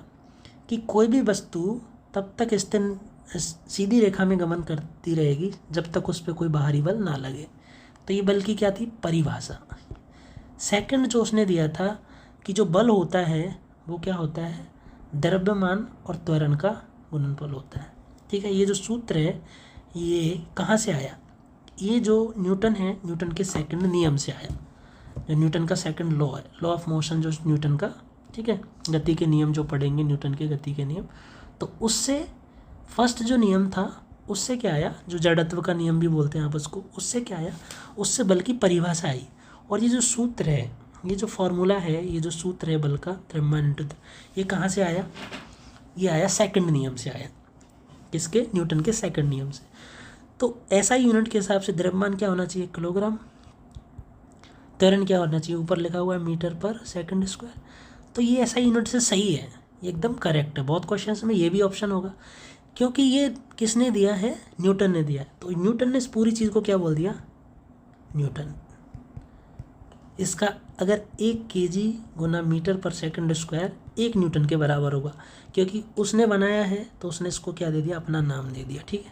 कि कोई भी वस्तु तब तक स्थिर सीधी रेखा में गमन करती रहेगी जब तक उस पर कोई बाहरी बल ना लगे। तो ये बल की क्या थी? परिभाषा। सेकंड जो उसने दिया था कि जो बल होता है वो क्या होता है? द्रव्यमान और त्वरण का गुणनफल होता है। ठीक है, ये जो सूत्र है ये कहाँ से आया? ये जो न्यूटन है, न्यूटन के सेकंड नियम से आया। जो न्यूटन का सेकंड लॉ है, लॉ ऑफ मोशन, जो न्यूटन का, ठीक है, गति के नियम जो पढ़ेंगे, न्यूटन के गति के नियम, तो उससे फर्स्ट जो नियम था उससे क्या आया? जो जड़त्व का नियम भी बोलते हैं आप उसको, उससे क्या आया? उससे बल की परिभाषा आई। और ये जो सूत्र है, ये जो फॉर्मूला है, ये जो सूत्र है बल का, द्रव्यमान इंटू, ये कहाँ से आया? ये आया सेकंड नियम से आया। किसके? न्यूटन के सेकंड नियम से। तो ऐसा यूनिट के हिसाब से द्रव्यमान क्या होना चाहिए? किलोग्राम। त्वरण क्या होना चाहिए? ऊपर लिखा हुआ है मीटर पर सेकंड स्क्वायर। तो ये ऐसा यूनिट से सही है, ये एकदम करेक्ट है। बहुत क्वेश्चंस में ये भी ऑप्शन होगा, क्योंकि ये किसने दिया है? न्यूटन ने दिया है। तो न्यूटन ने इस पूरी चीज़ को क्या बोल दिया? न्यूटन। इसका अगर 1 kg गुना मीटर पर सेकंड स्क्वायर 1 न्यूटन के बराबर होगा, क्योंकि उसने बनाया है तो उसने इसको क्या दे दिया? अपना नाम दे दिया। ठीक है,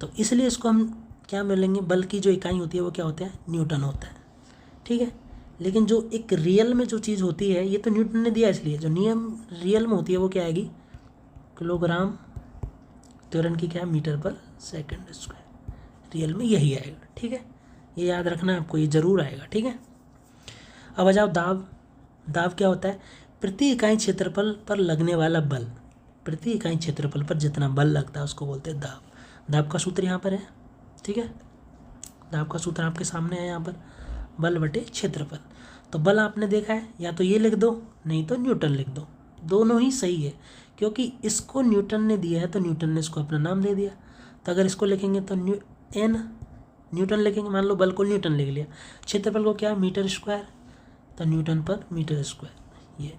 तो इसलिए इसको हम क्या मिलेंगे? बल की जो इकाई होती है वो क्या होता है? न्यूटन होता है। ठीक है, लेकिन जो एक रियल में जो चीज़ होती है ये तो न्यूटन ने दिया, इसलिए जो नियम रियल में होती है वो क्या आएगी? किलोग्राम। त्वरण की क्या है? मीटर पर सेकंड स्क्वायर। रियल में यही आएगा। ठीक है, ये याद रखना है आपको, ये ज़रूर आएगा। ठीक है, अब आ जाओ दाब। दाब क्या होता है? प्रति इकाई क्षेत्रफल पर लगने वाला बल। प्रति इकाई क्षेत्रफल पर जितना बल लगता है उसको बोलते हैं दाब। दाब का सूत्र यहाँ पर है। ठीक है, दाब का सूत्र आपके सामने है यहाँ पर, बल बटे क्षेत्रफल। तो बल आपने देखा है, या तो ये लिख दो नहीं तो न्यूटन लिख दो, दोनों ही सही है, क्योंकि इसको न्यूटन ने दिया है तो न्यूटन ने इसको अपना नाम दे दिया। तो अगर इसको लिखेंगे तो न्यूटन लिखेंगे, मान लो बल को न्यूटन लिख लिया, क्षेत्रफल को क्या? मीटर स्क्वायर, तो न्यूटन पर मीटर स्क्वायर ये।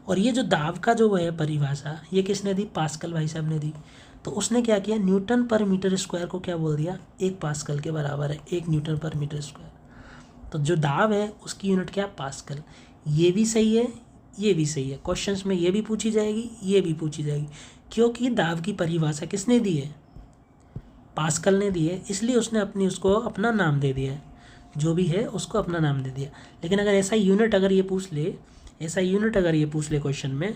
और ये जो दाब का जो है परिभाषा, ये किसने दी? पास्कल भाई साहब ने दी। तो उसने क्या किया? न्यूटन पर मीटर स्क्वायर को क्या बोल दिया? 1 पास्कल के बराबर है, 1 न्यूटन पर मीटर स्क्वायर। तो जो दाब है उसकी यूनिट क्या? पास्कल। ये भी सही है, ये भी सही है। क्वेश्चंस में ये भी पूछी जाएगी, ये भी पूछी जाएगी, क्योंकि दाब की परिभाषा किसने दी है? पास्कल ने दी है, इसलिए उसने उसको अपना नाम दे दिया है। जो भी है उसको अपना नाम दे दिया। लेकिन अगर ऐसा यूनिट अगर ये पूछ ले, ऐसा यूनिट अगर ये पूछ ले क्वेश्चन में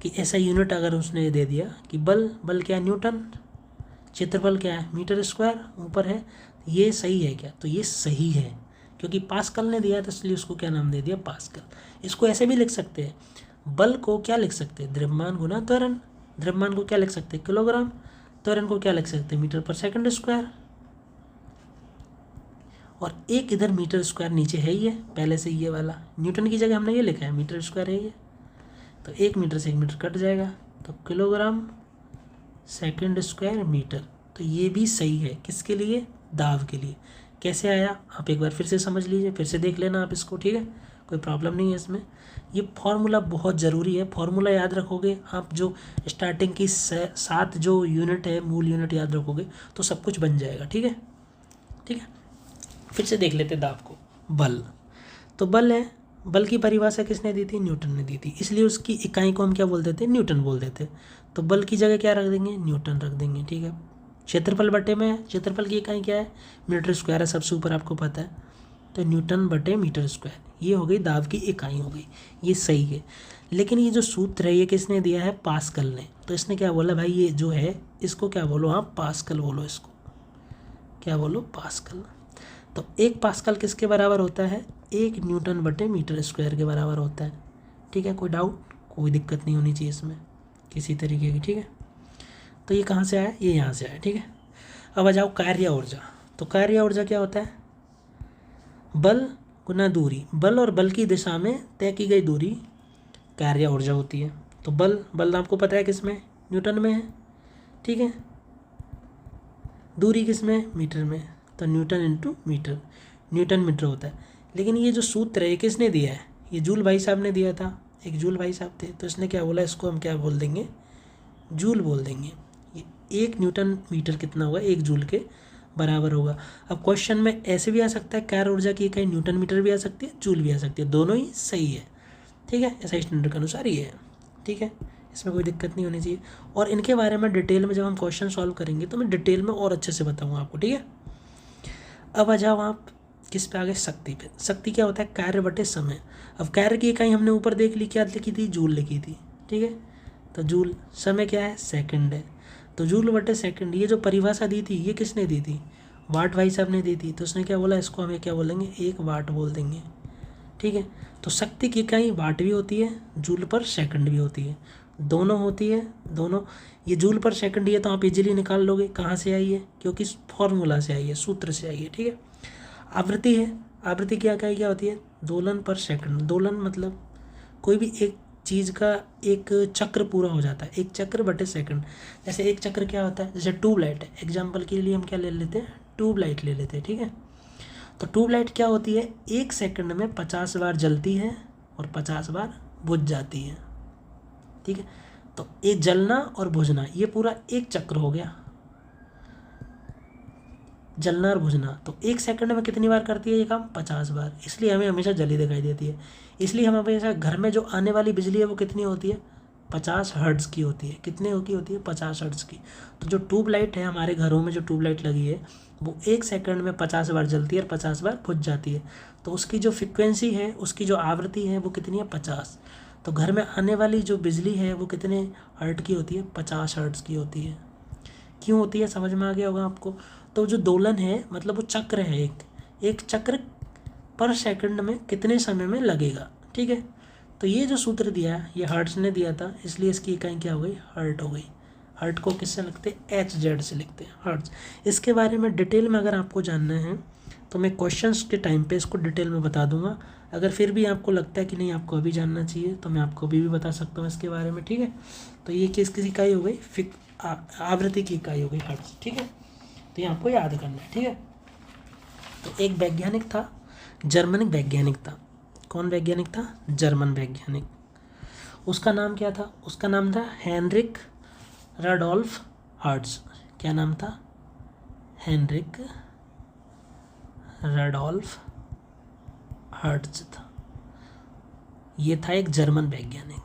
कि ऐसा यूनिट अगर उसने दे दिया कि बल क्या है? न्यूटन, क्षेत्रफल क्या है? मीटर स्क्वायर, ऊपर है, ये सही है क्या? तो ये सही है, क्योंकि पास्कल ने दिया था इसलिए उसको क्या नाम दे दिया? पास्कल। इसको ऐसे भी लिख सकते हैं, बल को क्या लिख सकते हैं? द्रव्यमान गुना त्वरण। द्रव्यमान को क्या लिख सकते हैं? किलोग्राम। त्वरण को क्या लिख सकते हैं? मीटर पर सेकंड स्क्वायर। और एक इधर मीटर स्क्वायर नीचे है ही है पहले से, ये वाला न्यूटन की जगह हमने ये लिखा है, मीटर स्क्वायर है ये, तो 1 मीटर से 1 मीटर कट जाएगा, तो किलोग्राम सेकंड स्क्वायर मीटर। तो ये भी सही है, किसके लिए? दाब के लिए। कैसे आया आप एक बार फिर से समझ लीजिए, फिर से देख लेना आप इसको। ठीक है, कोई प्रॉब्लम नहीं है इसमें। ये फॉर्मूला बहुत ज़रूरी है, फॉर्मूला याद रखोगे आप, जो स्टार्टिंग की 7 जो यूनिट है, मूल यूनिट याद रखोगे तो सब कुछ बन जाएगा। ठीक है, ठीक है, फिर से देख लेते दाब को। बल, तो बल है, बल की परिभाषा किसने दी थी? न्यूटन ने दी थी, इसलिए उसकी इकाई को हम क्या बोल देते? न्यूटन बोल देते। तो बल की जगह क्या रख देंगे? न्यूटन रख देंगे। ठीक है, क्षेत्रफल बटे में, क्षेत्रफल की इकाई क्या है? मीटर स्क्वायर है, सबसे ऊपर आपको पता है, तो न्यूटन बटे मीटर स्क्वायर, ये हो गई दाब की इकाई हो गई, ये सही है। लेकिन ये जो सूत्र है ये किसने दिया है? पास्कल ने। तो इसने क्या बोला भाई, ये जो है इसको क्या बोलो आप? पास्कल बोलो, इसको क्या बोलो? पास्कल। तो 1 पास्कल किसके बराबर होता है? 1 न्यूटन बटे मीटर स्क्वायर के बराबर होता है। ठीक है, कोई डाउट, कोई दिक्कत नहीं होनी चाहिए इसमें किसी तरीके की। ठीक है, तो ये कहाँ से आया? ये यहाँ से आया। ठीक है, अब आ जाओ कार्य ऊर्जा। तो कार्य ऊर्जा क्या होता है? बल गुना दूरी। बल और बल की दिशा में तय की गई दूरी कार्य ऊर्जा होती है। तो बल आपको पता है किस में? न्यूटन में है। ठीक है, दूरी किस में? मीटर में, तो newton into metre, newton metre होता है। लेकिन ये जो सूत्र है ये किसने दिया है? ये जूल भाई साहब ने दिया था, एक जूल भाई साहब थे, तो इसने क्या बोला, इसको हम क्या बोल देंगे, जूल बोल देंगे। ये 1 न्यूटन मीटर कितना होगा, 1 जूल के बराबर होगा। अब क्वेश्चन में ऐसे भी आ सकता है, कार्य ऊर्जा की इकाई न्यूटन मीटर भी आ सकती है, जूल भी आ सकती है, दोनों ही सही है, ठीक है, ऐसा स्टैंडर्ड के अनुसार ये है, ठीक है, इसमें कोई दिक्कत नहीं होनी चाहिए। और इनके बारे में डिटेल में जब हम क्वेश्चन सॉल्व करेंगे तो मैं डिटेल में और अच्छे से बताऊँगा आपको, ठीक है। अब आ जाओ आप किस पे आ गए, शक्ति पे। शक्ति क्या होता है, कार्य बटे समय। अब कार्य की इकाई हमने ऊपर देख ली, क्या लिखी थी, जूल लिखी थी, ठीक है, तो जूल। समय क्या है, सेकंड है, तो जूल बटे सेकंड। ये जो परिभाषा दी थी ये किसने दी थी, वाट भाई साहब ने दी थी, तो उसने क्या बोला, इसको हमें क्या बोलेंगे, 1 वाट बोल देंगे, ठीक है। तो शक्ति की इकाई वाट भी होती है, जूल पर सेकंड भी होती है, दोनों होती है, दोनों। ये जूल पर सेकंड ये तो आप इजीली निकाल लोगे, कहाँ से आई है, क्योंकि फॉर्मूला से आई है, सूत्र से आई है, ठीक है। आवृत्ति है, आवृत्ति की इकाई क्या होती है, दोलन पर सेकंड। दोलन मतलब कोई भी एक चीज़ का एक चक्र पूरा हो जाता है, एक चक्र बटे सेकंड। जैसे एक चक्र क्या होता है, जैसे ट्यूबलाइट है, एग्जाम्पल के लिए हम क्या ले लेते हैं, ट्यूबलाइट ले लेते हैं, ठीक है। तो ट्यूबलाइट क्या होती है, 1 सेकंड में 50 बार जलती है और 50 बार बुझ जाती है, ठीक है। तो ये जलना और बुझना ये पूरा एक चक्र हो गया, जलना और बुझना। तो 1 सेकंड में कितनी बार करती है ये काम, 50 बार, इसलिए हमें हमेशा जली दिखाई देती है। इसलिए हम हमेशा घर में जो आने वाली बिजली है वो कितनी होती है, 50 हर्ट्ज़ की होती है। कितने की होती है, 50 हर्ट्ज़ की। तो जो ट्यूबलाइट है, हमारे घरों में जो ट्यूबलाइट लगी है वो 1 सेकंड में 50 बार जलती है और 50 बार बुझ जाती है। तो उसकी जो फ्रिक्वेंसी है, उसकी जो आवृत्ति है वो कितनी है, 50। तो घर में आने वाली जो बिजली है वो कितने हर्ट्ज़ की होती है, 50 हर्ट्ज़ की होती है। क्यों होती है, समझ में आ गया होगा आपको। तो जो दोलन है मतलब वो चक्र है, एक चक्र पर सेकंड में कितने समय में लगेगा, ठीक है। तो ये जो सूत्र दिया है ये हर्ट्ज़ ने दिया था, इसलिए इसकी इकाई क्या हो गई, हर्ट हो गई। हर्ट को किससे लिखते हैं, HZ से लिखते हैं, हर्ट्ज़। इसके बारे में डिटेल में अगर आपको जानना है तो मैं क्वेश्चंस के टाइम पे इसको डिटेल में बता दूंगा। अगर फिर भी आपको लगता है कि नहीं आपको अभी जानना चाहिए तो मैं आपको अभी भी बता सकता हूँ इसके बारे में, ठीक है। तो ये किसकी इकाई हो गई, आवृत्ति की इकाई हो गई हर्ट्ज़, ठीक है। तो ये आपको याद करना है, ठीक है। तो एक वैज्ञानिक था, जर्मनिक वैज्ञानिक था। कौन वैज्ञानिक था, जर्मन वैज्ञानिक। उसका नाम क्या था, उसका नाम था हेनरिक राडोल्फ हर्ट्ज़। क्या नाम था, हेनरिक राडोल्फ हर्ट्ज़ था। ये था एक जर्मन वैज्ञानिक,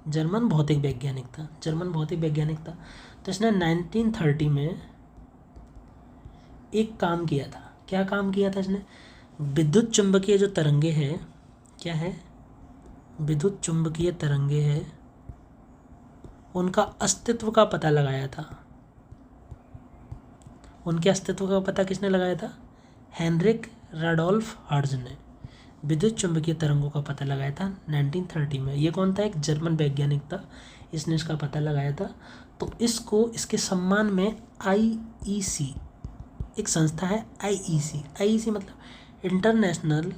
जर्मन भौतिक वैज्ञानिक था, जर्मन भौतिक वैज्ञानिक था। तो इसने 1930 में एक काम किया था। क्या काम किया था इसने, विद्युत चुंबकीय जो तरंगे हैं, क्या है, विद्युत चुंबकीय तरंगे हैं, उनका अस्तित्व का पता लगाया था। उनके अस्तित्व का पता किसने लगाया था, हेनरिक राडोल्फ हर्ट्ज़ ने विद्युत चुंबकीय तरंगों का पता लगाया था 1930 में। ये कौन था, एक जर्मन वैज्ञानिक था, इसने इसका पता लगाया था। तो इसको इसके सम्मान में IEC एक संस्था है, IEC मतलब इंटरनेशनल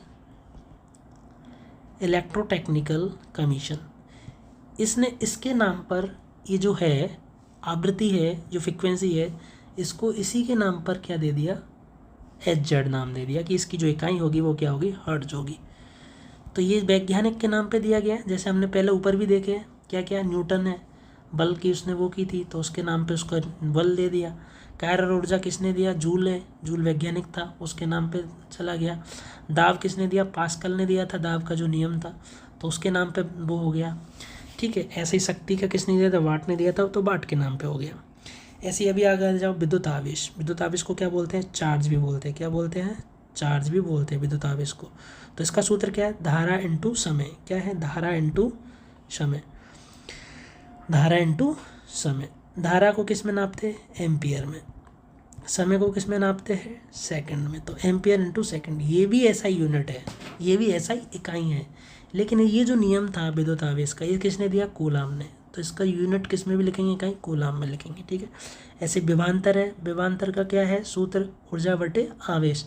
इलेक्ट्रोटेक्निकल कमीशन, इसने इसके नाम पर ये जो है आवृत्ति है, जो फ्रिक्वेंसी है, इसको इसी के नाम पर क्या दे दिया, HZ नाम दे दिया कि इसकी जो इकाई होगी वो क्या होगी, हर्ट्ज़ होगी। तो ये वैज्ञानिक के नाम पे दिया गया है। जैसे हमने पहले ऊपर भी देखे क्या क्या, न्यूटन है, बल की उसने वो की थी तो उसके नाम पे उसका बल दे दिया। कार्य और ऊर्जा किसने दिया, जूल है, जूल वैज्ञानिक था, उसके नाम पे चला गया। दाब किसने दिया, पास्कल ने दिया था, दाब का जो नियम था, तो उसके नाम पे वो हो गया, ठीक है। ऐसे ही शक्ति का किसने दिया था, वाट ने दिया था, तो वाट के नाम पे हो गया। ऐसे ही अभी आगे जाओ, विद्युत आवेश। विद्युत आवेश को क्या बोलते हैं, चार्ज भी बोलते हैं। क्या बोलते हैं, चार्ज भी बोलते हैं विद्युत आवेश को। तो इसका सूत्र क्या है, धारा इंटू समय। क्या है, धारा इंटू समय, धारा इंटू समय। धारा को किस में नापते हैं, एम्पियर में। समय को किस में नापते हैं, सेकंड में। तो एम्पियर इंटू सेकंड, ये भी ऐसा ही यूनिट है, ये भी ऐसा ही इकाई है। लेकिन ये जो नियम था विद्युत आवेश का, ये किसने दिया, कूलाम ने। तो इसका यूनिट किस में भी लिखेंगे, इकाई कूलाम में लिखेंगे, ठीक है। ऐसे विभवांतर है, विभवांतर का क्या है सूत्र, ऊर्जा बटे आवेश।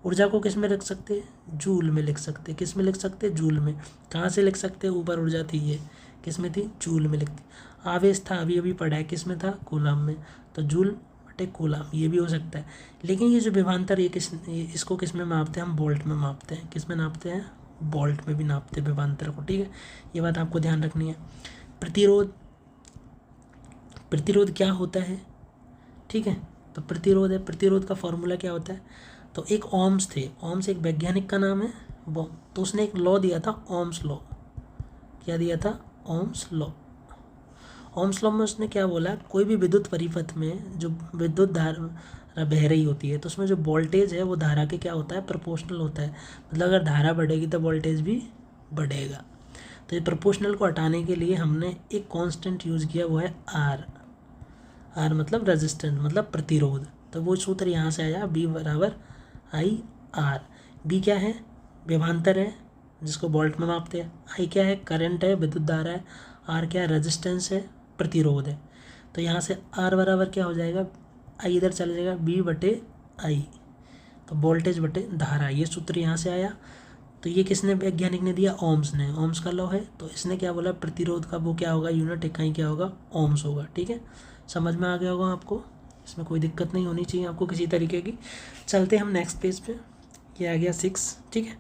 ऊर्जा को किस में लिख सकते हैं, जूल में लिख सकते हैं। किस में लिख सकते हैं, जूल में। कहाँ से लिख सकते हैं, ऊपर ऊर्जा थी ये, किस में थी, जूल में लिखती। आवेश था, अभी अभी पढ़ा है, किस में था, कूलाम में। तो जूल बटे कूलम, ये भी हो सकता है। लेकिन ये जो विभवांतर इसको किस में मापते हैं हम? वोल्ट में मापते हैं। किस में नापते हैं? वोल्ट में भी नापते हैं विभवांतर को, ठीक है। ये बात आपको ध्यान रखनी है। प्रतिरोध, प्रतिरोध क्या होता है, ठीक है। तो प्रतिरोध है, प्रतिरोध का फॉर्मूला क्या होता है? तो एक ओम्स थे, ओम्स एक वैज्ञानिक का नाम है वो, तो उसने एक लॉ दिया था ओम्स लॉ। क्या दिया था? Ohm's law. ओम्स लॉ में उसने क्या बोला, कोई भी विद्युत परिपथ में जो विद्युत धारा बह रही होती है तो उसमें जो वोल्टेज है वो धारा के क्या होता है? प्रोपोर्शनल होता है। मतलब अगर धारा बढ़ेगी तो वोल्टेज भी बढ़ेगा। तो ये प्रोपोर्शनल को हटाने के लिए हमने एक कांस्टेंट यूज़ किया, वो है आर। आर मतलब रेजिस्टेंस, मतलब प्रतिरोध। तो वो सूत्र यहाँ से आया, बी बराबर आई आर। बी क्या है? विभवांतर है जिसको वोल्ट में मापते हैं। आई क्या है? करंट है, विद्युत धारा है। आर क्या है? रेजिस्टेंस है, प्रतिरोध है। तो यहाँ से आर बराबर क्या हो जाएगा? आई इधर चला जाएगा, बी बटे आई, तो वोल्टेज बटे धारा। ये सूत्र यहाँ से आया। तो ये किसने, वैज्ञानिक ने दिया? ओम्स ने। ओम्स का लॉ है, तो इसने क्या बोला? प्रतिरोध का वो क्या होगा? यूनिट इकाई क्या होगा? ओम्स होगा, ठीक है। समझ में आ गया होगा आपको, इसमें कोई दिक्कत नहीं होनी चाहिए आपको किसी तरीके की। चलते हम नेक्स्ट पेज पे। ये आ गया 6, ठीक है।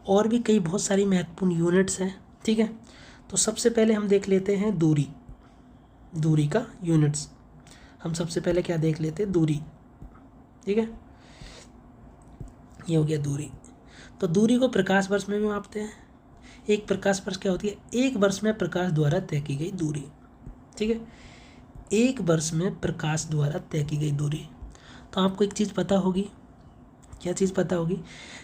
और भी कई बहुत सारी महत्वपूर्ण यूनिट्स हैं, ठीक है। तो सबसे पहले हम देख लेते हैं दूरी, दूरी का यूनिट्स। हम सबसे पहले क्या देख लेते हैं? दूरी, ठीक है। ये हो गया दूरी। तो दूरी को प्रकाश वर्ष में भी मापते हैं। एक प्रकाश वर्ष क्या होती है? एक वर्ष में प्रकाश द्वारा तय की गई दूरी, ठीक है। एक वर्ष में प्रकाश द्वारा तय की गई दूरी। तो आपको एक चीज़ पता होगी, क्या चीज़ पता होगी?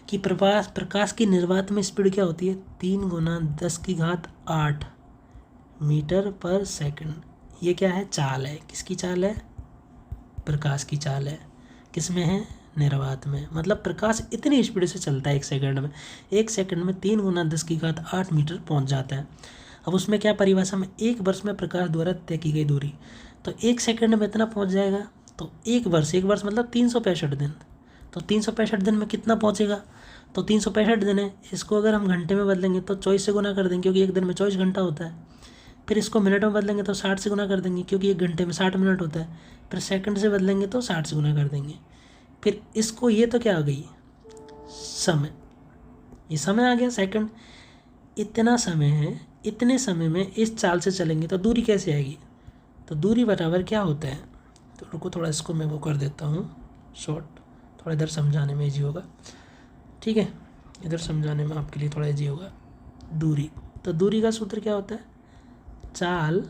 कि प्रकाश की निर्वात में स्पीड क्या होती है? 3 × 10⁸ मीटर पर सेकंड। ये क्या है? चाल है। किसकी चाल है? प्रकाश की चाल है। किस में है? निर्वात में। मतलब प्रकाश इतनी स्पीड से चलता है 1 सेकंड में, 1 सेकंड में 3 × 10⁸ मीटर पहुंच जाता है। अब उसमें क्या परिभाषा में? एक वर्ष में प्रकाश द्वारा तय की गई दूरी। तो 1 सेकंड में इतना पहुंच जाएगा। तो एक वर्ष मतलब 365 दिन। तो 365 दिन में कितना पहुंचेगा? तो 365 दिन है, इसको अगर हम घंटे में बदलेंगे तो 24 से गुना कर देंगे, क्योंकि एक दिन में 24 घंटा होता है। फिर इसको मिनट में बदलेंगे तो 60 से गुना कर देंगे, क्योंकि एक घंटे में 60 मिनट होता है। फिर सेकंड से बदलेंगे तो 60 से गुना कर देंगे। फिर इसको, ये तो क्या आ गई? समय। ये समय आ गया सेकंड। इतना समय है, इतने समय में इस चाल से चलेंगे तो दूरी कैसे आएगी? तो दूरी बराबर क्या होता है? तो रुको थोड़ा इसको मैं वो कर देता हूँ शॉर्ट, थोड़ा इधर समझाने में ईजी होगा, ठीक है। इधर समझाने में आपके लिए थोड़ा ईजी होगा। दूरी, तो दूरी का सूत्र क्या होता है? चाल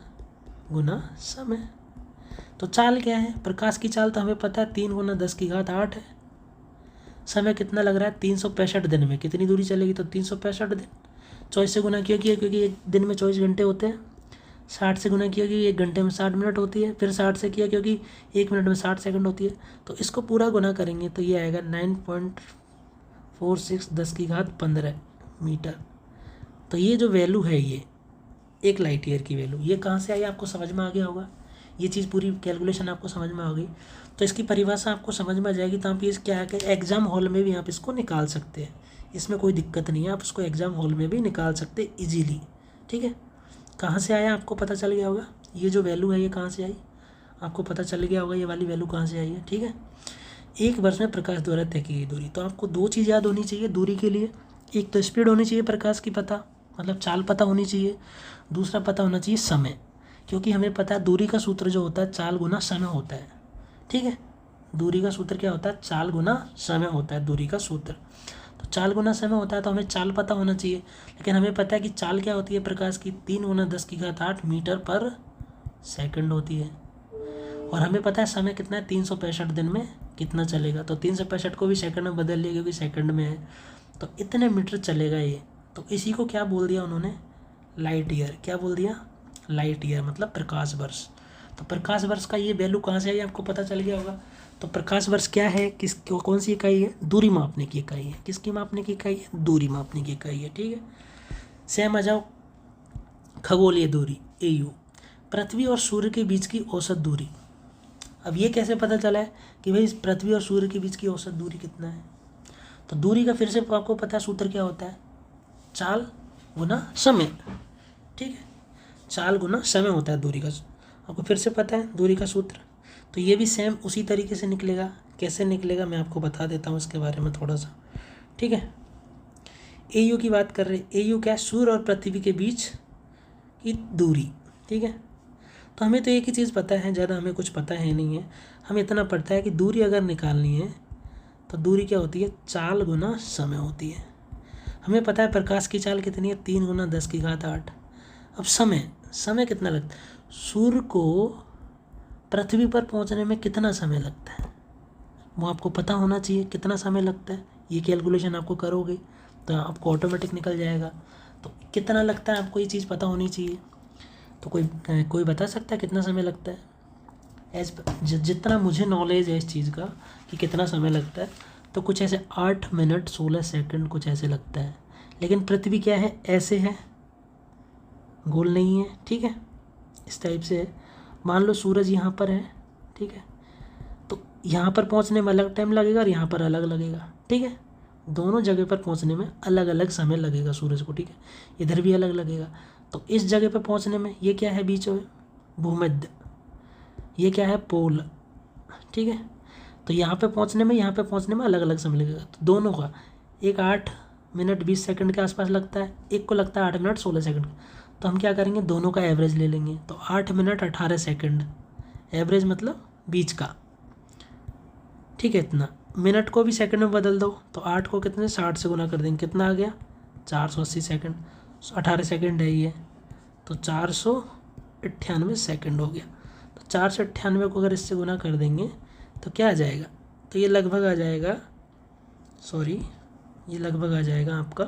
गुना समय। तो चाल क्या है? प्रकाश की चाल तो हमें पता है 3 × 10⁸ है। समय कितना लग रहा है? 365 दिन में कितनी दूरी चलेगी? तो 365 दिन। 24 से गुना क्यों किया? क्योंकि एक दिन में 24 घंटे होते हैं। 60 से गुना किया क्योंकि 1 घंटे में 60 मिनट होती है। फिर 60 से किया क्योंकि 1 मिनट में 60 सेकंड होती है। तो इसको पूरा गुना करेंगे तो ये आएगा 9.46 10⁻15 मीटर। तो ये जो वैल्यू है, ये 1 लाइट ईयर की वैल्यू, ये कहाँ से आई? आपको समझ में आ गया होगा। ये चीज़ पूरी कैलकुलेशन आपको समझ में आ गई। तो इसकी परिभाषा आपको समझ में आ जाएगी। तो आप ये क्या है कि एग्ज़ाम हॉल में भी आप इसको निकाल सकते हैं, इसमें कोई दिक्कत नहीं है। आप इसको एग्ज़ाम हॉल में भी निकाल सकते हैं ईजीली, ठीक है। कहाँ से आया आपको पता चल गया होगा। ये जो वैल्यू है ये कहाँ से आई आपको पता चल गया होगा, ये वाली वैल्यू कहाँ से आई है, ठीक है। एक वर्ष में प्रकाश द्वारा तय की गई दूरी। तो आपको 2 चीज़ याद होनी चाहिए दूरी के लिए। एक तो स्पीड होनी चाहिए प्रकाश की पता, मतलब चाल पता होनी चाहिए। दूसरा पता होना चाहिए समय, क्योंकि हमें पता है दूरी का सूत्र जो होता है चाल गुना समय होता है, ठीक है। दूरी का सूत्र क्या होता है? चाल गुना समय होता है दूरी का सूत्र। तो चाल गुना समय होता है, तो हमें चाल पता होना चाहिए। लेकिन हमें पता है कि चाल क्या होती है प्रकाश की? 3 × 10⁸ मीटर पर सेकंड होती है। और हमें पता है समय कितना है? 365 दिन में कितना चलेगा। तो 365 को भी सेकंड में बदल लिया, क्योंकि सेकंड में है। तो इतने मीटर चलेगा ये। तो इसी को क्या बोल दिया उन्होंने? Light year. क्या बोल दिया? लाइट ईयर, मतलब प्रकाश वर्ष। तो प्रकाश वर्ष का ये वैल्यू कहाँ से आई आपको पता चल गया होगा। तो प्रकाश वर्ष क्या है? कौन सी इकाई है? दूरी मापने की इकाई है। किसकी मापने की इकाई है? दूरी मापने की इकाई है, ठीक है। सेम आ जाओ खगोलीय दूरी AU, पृथ्वी और सूर्य के बीच की औसत दूरी। अब ये कैसे पता चला है कि भाई पृथ्वी और सूर्य के बीच की औसत दूरी कितना है? तो दूरी का फिर से आपको पता है सूत्र क्या होता है? चाल गुना समय, ठीक है। चाल गुना समय होता है दूरी का, आपको फिर से पता है दूरी का सूत्र। तो ये भी सेम उसी तरीके से निकलेगा। कैसे निकलेगा मैं आपको बता देता हूँ इसके बारे में थोड़ा सा, ठीक है। AU की बात कर रहे हैं। AU क्या है? सूर्य और पृथ्वी के बीच की दूरी, ठीक है। तो हमें तो एक ही चीज़ पता है, ज़्यादा हमें कुछ पता है नहीं है। हमें इतना पता है कि दूरी अगर निकालनी है तो दूरी क्या होती है? चाल गुना समय होती है। हमें पता है प्रकाश की चाल कितनी है? 3 × 10⁸ अब समय कितना लगता है? सूर्य को पृथ्वी पर पहुंचने में कितना समय लगता है वो आपको पता होना चाहिए। कितना समय लगता है ये कैलकुलेशन आपको करोगे तो आपको ऑटोमेटिक निकल जाएगा। तो कितना लगता है आपको ये चीज़ पता होनी चाहिए। तो कोई बता सकता है कितना समय लगता है? जितना मुझे नॉलेज है इस चीज़ का कि कितना समय लगता है, तो कुछ ऐसे 8 मिनट 16 सेकंड कुछ ऐसे लगता है। लेकिन पृथ्वी क्या है? ऐसे है, गोल नहीं है, ठीक है, इस टाइप से है। मान लो सूरज यहाँ पर है, ठीक है, तो यहाँ पर पहुँचने में अलग टाइम लगेगा और यहाँ पर अलग लगेगा, ठीक है। दोनों जगह पर पहुँचने में अलग अलग समय लगेगा सूरज को, ठीक है। इधर भी अलग लगेगा। तो इस जगह पर पहुँचने में ये क्या है बीच में? भूमध्य। ये क्या है? पोल, ठीक है। तो यहाँ पे पहुँचने में, यहाँ पे पहुँचने में अलग अलग समय लगेगा। तो दोनों का एक 8 मिनट 20 सेकंड के आसपास लगता है, एक को लगता है 8 मिनट 16 सेकंड। तो हम क्या करेंगे? दोनों का एवरेज ले लेंगे। तो 8 मिनट 18 सेकंड एवरेज मतलब बीच का, ठीक है। इतना मिनट को भी सेकंड में बदल दो तो 8 को कितने 60 से गुना कर देंगे, कितना आ गया? 480 सेकंड। 18 सेकंड है ये, तो 498 सेकंड हो गया। तो 498 को अगर इससे गुना कर देंगे तो क्या आ जाएगा? तो ये लगभग आ जाएगा, ये लगभग आ जाएगा आपका,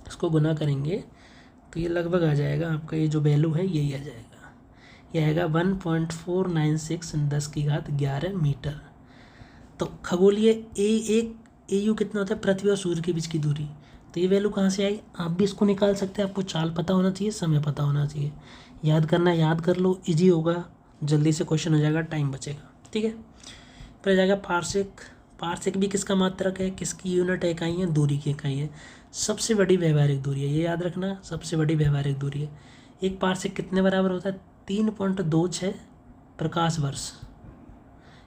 इसको गुना करेंगे तो ये लगभग आ जाएगा आपका, ये जो वैल्यू है यही आ जाएगा। ये आएगा 1.496 × 10⁻11 मीटर। तो खगोलीय AU कितना होता है? पृथ्वी और सूर्य के बीच की दूरी। तो ये वैल्यू कहाँ से आई? आप भी इसको निकाल सकते हैं। आपको चाल पता होना चाहिए, समय पता होना चाहिए। याद करना, याद कर लो, इजी होगा, जल्दी से क्वेश्चन हो जाएगा, टाइम बचेगा, ठीक है। फिर आ जाएगा पार्सेक। पार्सेक भी किसका मात्रक है? किसकी यूनिट है? इकाई है, दूरी की इकाई है। सबसे बड़ी व्यवहारिक दूरी है, ये याद रखना, सबसे बड़ी व्यवहारिक दूरी है। एक पार्सेक कितने बराबर होता है? 3.26 प्रकाश वर्ष।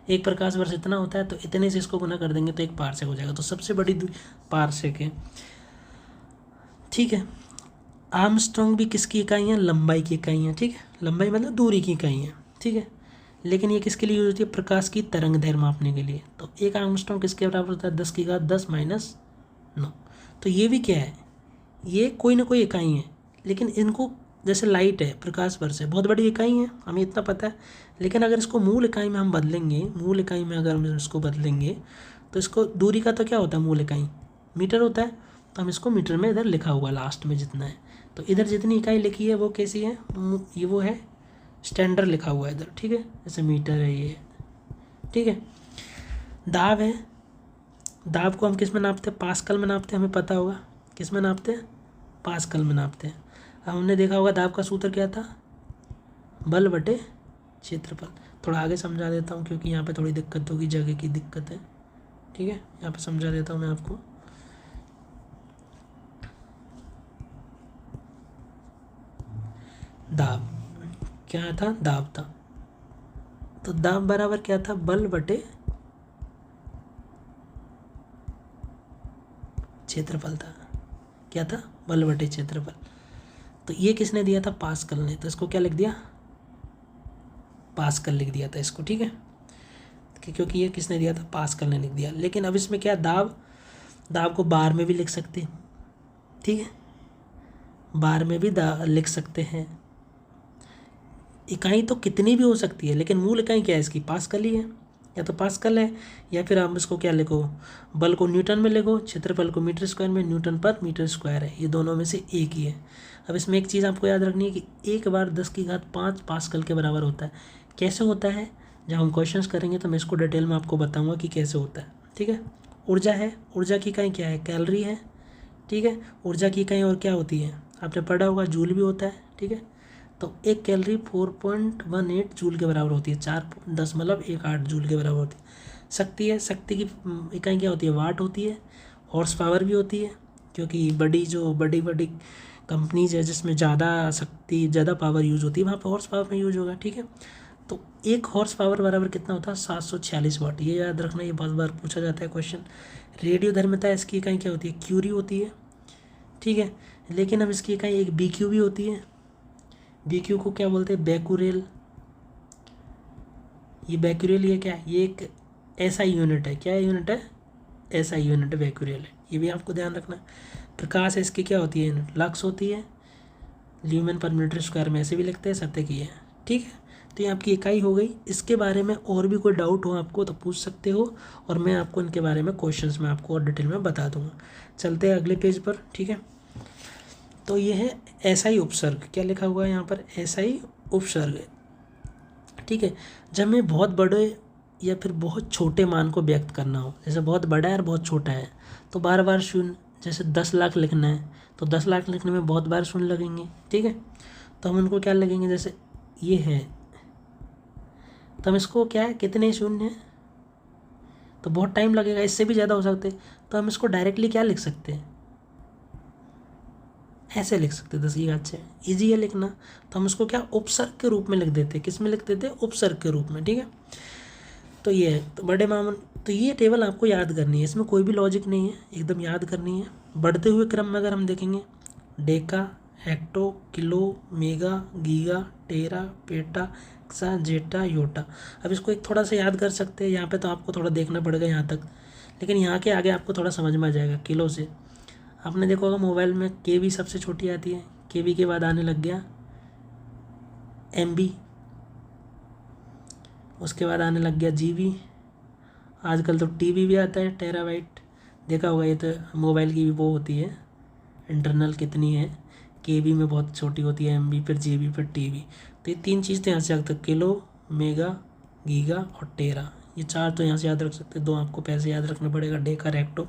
एक प्रकाश वर्ष इतना होता है, तो इतने से इसको गुना कर देंगे तो एक पार्सेक हो जाएगा। तो सबसे बड़ी दूरी पार्सेक है, ठीक है। आर्मस्ट्रॉन्ग भी किसकी इकाई है? लंबाई की इकाई है, ठीक है। लंबाई मतलब दूरी की इकाई है, ठीक है। लेकिन ये किसके लिए यूज होती है? प्रकाश की तरंग दैर्घ्य मापने के लिए। तो एक आर्मस्ट्रॉन्ग किसके बराबर होता है? 10⁻10 - 9। तो ये भी क्या है? ये कोई ना कोई इकाई है, लेकिन इनको जैसे लाइट है, प्रकाश वर्ष है, बहुत बड़ी इकाई है, हमें इतना पता है। लेकिन अगर इसको मूल इकाई में हम बदलेंगे, मूल इकाई में अगर हम इसको बदलेंगे तो इसको दूरी का तो क्या होता है? मूल इकाई मीटर होता है। तो हम इसको मीटर में इधर लिखा हुआ लास्ट में जितना है, तो इधर जितनी इकाई लिखी है वो कैसी है? ये वो है स्टैंडर्ड लिखा हुआ है इधर, ठीक है। जैसे मीटर है ये, ठीक है। दाब है, दाब को हम किस में नापते हैं? पास्कल में नापते हैं, हमें पता होगा किस में नापते हैं? पास्कल में नापते हैं। अब हमने देखा होगा दाब का सूत्र क्या था? बल बटे क्षेत्रफल। थोड़ा आगे समझा देता हूँ क्योंकि यहाँ पे थोड़ी दिक्कत होगी, जगह की दिक्कत है, ठीक है। यहाँ पे समझा देता हूँ मैं आपको। दाब क्या था? दाब था, तो दाब बराबर क्या था? बल बटे क्षेत्रफल था। क्या था? बल बटे क्षेत्रफल। तो ये किसने दिया था? पास्कल ने। तो इसको क्या लिख दिया? पास्कल लिख दिया था इसको, ठीक है। क्योंकि ये किसने दिया था? पास्कल ने लिख दिया। लेकिन अब इसमें क्या, दाब को बार में भी लिख सकते हैं, ठीक है, बार में भी लिख सकते हैं। इकाई तो कितनी भी हो सकती है, लेकिन मूल इकाई क्या है इसकी? पास्कल ही है। या तो पास्कल है, या फिर आप इसको क्या लिखो? बल को न्यूटन में लिखो, क्षेत्रफल को मीटर स्क्वायर में, न्यूटन पर मीटर स्क्वायर है, ये दोनों में से एक ही है। अब इसमें एक चीज़ आपको याद रखनी है कि 1 बार 10⁵5 पास्कल के बराबर होता है। कैसे होता है? जब हम क्वेश्चंस करेंगे तो मैं इसको डिटेल में आपको बताऊंगा कि कैसे होता है, ठीक है। ऊर्जा है, ऊर्जा की इकाई क्या है? कैलोरी है, ठीक है। ऊर्जा की इकाई और क्या होती है? आपने पढ़ा होगा, जूल भी होता है, ठीक है। तो 1 कैलोरी 4.18 जूल के बराबर होती है, 4.10 जूल के बराबर होती है। शक्ति है, शक्ति की इकाई क्या होती है? वाट होती है। हॉर्स पावर भी होती है, क्योंकि बड़ी कंपनीज है जिसमें ज़्यादा शक्ति, ज़्यादा पावर यूज़ होती है, वहाँ पर हॉर्स पावर में यूज होगा, ठीक है। तो 1 हॉर्स पावर बराबर कितना होता है 746 वाट, ये याद रखना, ये बहुत बार पूछा जाता है क्वेश्चन। रेडियोधर्मिता इसकी इकाई क्या होती है, क्यूरी होती है, ठीक है। लेकिन अब इसकी इकाई एक BQ भी होती है। BQ को क्या बोलते हैं, बैकुरेल। ये बैकुरेल ये क्या है, ये एक SI यूनिट है। क्या यूनिट है, SI यूनिट बैकुरेल है, ये भी आपको ध्यान रखना। प्रकाश है इसकी क्या होती है यूनिट, लक्स होती है। ल्यूमेन पर मीटर स्क्वायर में ऐसे भी लिखते हैं, सत्य की है, ठीक है। तो ये आपकी इकाई हो गई। इसके बारे में और भी कोई डाउट हो आपको तो पूछ सकते हो, और मैं आपको इनके बारे में क्वेश्चंस में आपको और डिटेल में बता दूंगा। चलते हैं अगले पेज पर, ठीक है। तो ये है SI उपसर्ग, क्या लिखा हुआ है यहाँ पर, SI उपसर्ग, ठीक है। जब हमें बहुत बड़े या फिर बहुत छोटे मान को व्यक्त करना हो, जैसे बहुत बड़ा है और बहुत छोटा है, तो बार बार शून्य, जैसे 10 लाख लिखना है तो 10 लाख लिखने में बहुत बार शून्य लगेंगे, ठीक है। तो हम उनको क्या लगेंगे, जैसे ये है तो हम इसको क्या है, कितने शून्य हैं तो बहुत टाइम लगेगा, इससे भी ज़्यादा हो सकते, तो हम इसको डायरेक्टली क्या लिख सकते हैं, ऐसे लिख सकते हैं 10 की घात 6, ईजी है लिखना। तो हम इसको क्या उपसर्ग के रूप में लिख देते हैं, किस में लिख देते हैं, उपसर्ग के रूप में, ठीक है। तो ये है, तो बड़े मामन, तो ये टेबल आपको याद करनी है, इसमें कोई भी लॉजिक नहीं है, एकदम याद करनी है। बढ़ते हुए क्रम में अगर हम देखेंगे, deca, hecto, kilo, mega, giga, tera, peta, exa, zetta, yotta. अब इसको एक थोड़ा सा याद कर सकते हैं, यहाँ पे तो आपको थोड़ा देखना पड़ेगा यहाँ तक, लेकिन यहाँ के आगे आपको थोड़ा समझ में आ जाएगा। किलो से आपने देखा होगा मोबाइल में KB सबसे छोटी आती है, KB के बाद आने लग गया MB, उसके बाद आने लग गया GB, आजकल तो TB भी आता है, टेराबाइट। देखा होगा, ये तो मोबाइल की भी वो होती है इंटरनल कितनी है, KB में बहुत छोटी होती है, MB, फिर GB, फिर TB। तो ये 3 चीज़ तो यहाँ से सकते, किलो, मेगा, गीगा और टेरा, ये 4 तो यहाँ से याद रख सकते, 2 आपको पैसे याद रखना पड़ेगा, डेका, रेक्टो,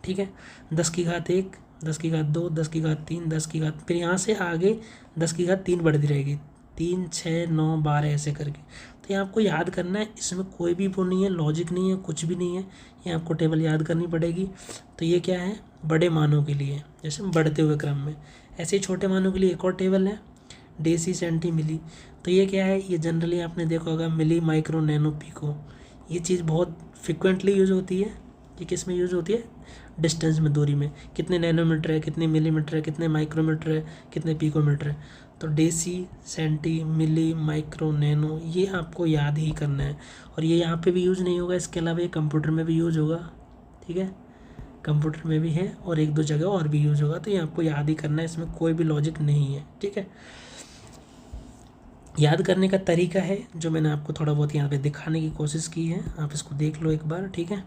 ठीक है। 10 की घात 1, 10 की घात 2, 10 की घात 3, 10 की घात, फिर यहाँ से आगे 10 की घात 3 बढ़ती रहेगी, 3, 6, 9, 12 ऐसे करके। तो ये आपको याद करना है, इसमें कोई भी वो नहीं है, लॉजिक नहीं है, कुछ भी नहीं है, ये आपको टेबल याद करनी पड़ेगी। तो ये क्या है, बड़े मानों के लिए, जैसे बढ़ते हुए क्रम में। ऐसे ही छोटे मानों के लिए एक और टेबल है, डेसी, सेंटी, मिली। तो ये क्या है, ये जनरली आपने देखा होगा, मिली, माइक्रो, नैनो, पिको। ये चीज़ बहुत फ्रिक्वेंटली यूज़ होती है। ये किस में यूज़ होती है, डिस्टेंस में, दूरी में, कितने नैनोमीटर है, कितने मिलीमीटर है, कितने माइक्रोमीटर है, कितने पिकोमीटर है। तो डेसी, सेंटी, मिली, माइक्रो, नैनो, ये आपको याद ही करना है। और ये यहाँ पे भी यूज़ नहीं होगा, इसके अलावा ये कंप्यूटर में भी यूज़ होगा, ठीक है, कंप्यूटर में भी है और 1-2 जगह और भी यूज़ होगा। तो ये आपको याद ही करना है, इसमें कोई भी लॉजिक नहीं है, ठीक है। याद करने का तरीका है जो मैंने आपको थोड़ा बहुत यहाँ पे दिखाने की कोशिश की है, आप इसको देख लो एक बार, ठीक है।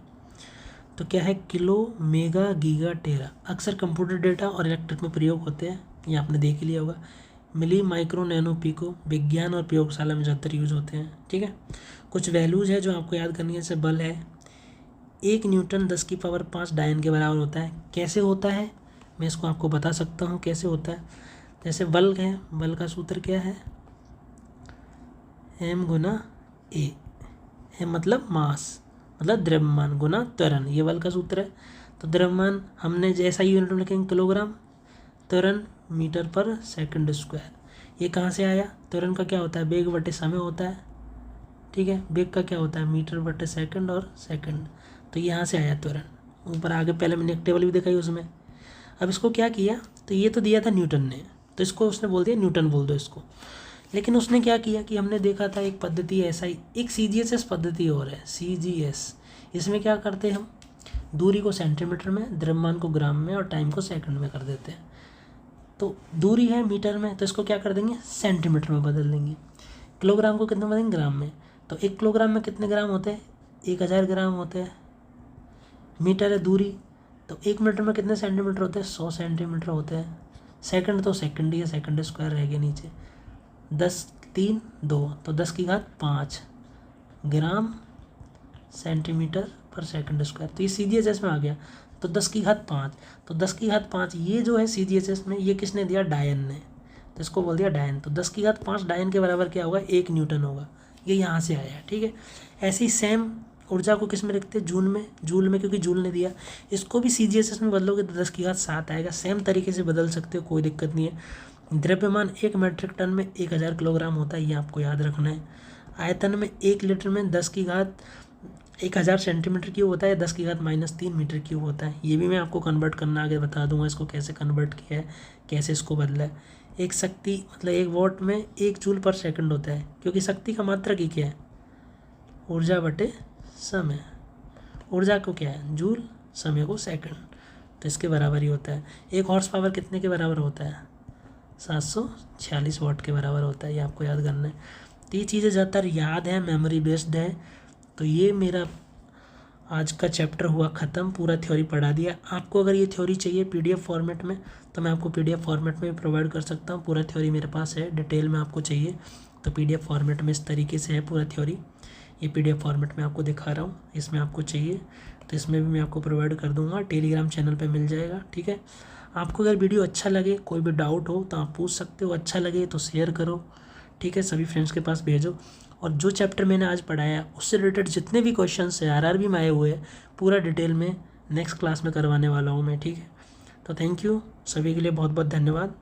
तो क्या है, किलो, मेगा, गीगा, टेरा अक्सर कंप्यूटर डेटा और इलेक्ट्रिक में प्रयोग होते हैं, ये आपने देख ही लिया होगा। मिली, माइक्रो, नैनो, पिको विज्ञान और प्रयोगशाला में ज़्यादातर यूज़ होते हैं, ठीक है। कुछ वैल्यूज़ है जो आपको याद करनी है, जैसे बल है, 1 न्यूटन 10 की पावर 5 डायन के बराबर होता है। कैसे होता है, मैं इसको आपको बता सकता हूँ कैसे होता है। जैसे बल है, बल का सूत्र क्या है, M गुना A, M मतलब मास, मतलब द्रव्यमान गुना त्वरण, ये बल का सूत्र है। तो द्रव्यमान हमने जैसा ही यूनिट में लिखेंगे किलोग्राम, त्वरण मीटर पर सेकंड स्क्वायर। ये कहाँ से आया, त्वरण का क्या होता है, वेग बटे समय होता है, ठीक है। वेग का क्या होता है, मीटर बटे सेकंड और सेकंड, तो यहाँ से आया त्वरण। ऊपर आगे पहले मैंने एक टेबल भी दिखाई उसमें। अब इसको क्या किया, तो ये तो दिया था न्यूटन ने, तो इसको उसने बोल दिया न्यूटन बोल दो इसको। लेकिन उसने क्या किया कि हमने देखा था एक पद्धति ऐसा ही, एक CGS पद्धति और है, CGS। इसमें क्या करते हैं हम, दूरी को सेंटीमीटर में, द्रव्यमान को ग्राम में और टाइम को सेकंड में कर देते हैं। तो दूरी है मीटर में, तो इसको क्या कर देंगे, सेंटीमीटर में बदल देंगे। किलोग्राम को कितना बदलेंगे, ग्राम में। तो 1 किलोग्राम में कितने ग्राम होते हैं, 1000 ग्राम होते हैं। मीटर है दूरी, तो 1 मीटर में कितने सेंटीमीटर होते हैं, 100 सेंटीमीटर होते हैं। सेकंड तो सेकंड ही है, सेकंड स्क्वायर रह गया नीचे, 10, 3, 2, तो 10 की घात 5 ग्राम सेंटीमीटर पर सेकंड स्क्वायर। तो ये CGS में आ गया, तो 10 की घात 5, तो 10 की घात 5 ये जो है CGS में, ये किसने दिया, डायन ने, तो इसको बोल दिया डायन। तो 10 की घात 5 डायन के बराबर क्या होगा, 1 न्यूटन होगा, ये यहाँ से आया, ठीक है। ऐसे ही सेम ऊर्जा को किस में रखते हैं, जूल में, जूल में, क्योंकि जूल ने दिया। इसको भी CGS में बदलोगे तो 10 की घात 7 आएगा। सेम तरीके से बदल सकते हो, कोई दिक्कत नहीं है। द्रव्यमान 1 मीट्रिक टन में 1000 किलोग्राम होता है, ये आपको याद रखना है। आयतन में 1 लीटर में 10 सेंटीमीटर क्यूब होता है, 10⁻³ मीटर क्यूब होता है। ये भी मैं आपको कन्वर्ट करना आगे बता दूंगा, इसको कैसे कन्वर्ट किया है, कैसे इसको बदला है। एक शक्ति मतलब 1 वॉट में 1 जूल पर सेकंड होता है, क्योंकि शक्ति का मात्रक ही क्या है, ऊर्जा बटे समय। ऊर्जा को क्या है जूल, समय को सेकंड, तो इसके बराबर ही होता है। 1 हॉर्स पावर कितने के बराबर होता है, 746 वाट के बराबर होता है। ये आपको याद करना है। तो ये चीज़ें ज़्यादातर याद है, मेमोरी बेस्ड है। तो ये मेरा आज का चैप्टर हुआ ख़त्म, पूरा थ्योरी पढ़ा दिया। आपको अगर ये थ्योरी चाहिए पीडीएफ फॉर्मेट में तो मैं आपको पीडीएफ फॉर्मेट में प्रोवाइड कर सकता हूँ। पूरा थ्योरी मेरे पास है, डिटेल में आपको चाहिए तो पीडीएफ फॉर्मेट में इस तरीके से है पूरा थ्योरी। ये पीडीएफ फॉर्मेट में आपको दिखा रहा हूँ, इसमें आपको चाहिए तो इसमें भी मैं आपको प्रोवाइड कर दूँगा, टेलीग्राम चैनल पर मिल जाएगा। ठीक है, आपको अगर वीडियो अच्छा लगे, कोई भी डाउट हो तो आप पूछ सकते हो, अच्छा लगे तो शेयर करो। ठीक है, सभी फ्रेंड्स के पास भेजो। और जो चैप्टर मैंने आज पढ़ाया उससे रिलेटेड जितने भी क्वेश्चंस हैं आरआरबी में आए हुए हैं, पूरा डिटेल में नेक्स्ट क्लास में करवाने वाला हूँ मैं। ठीक है, तो थैंक यू, सभी के लिए बहुत बहुत धन्यवाद।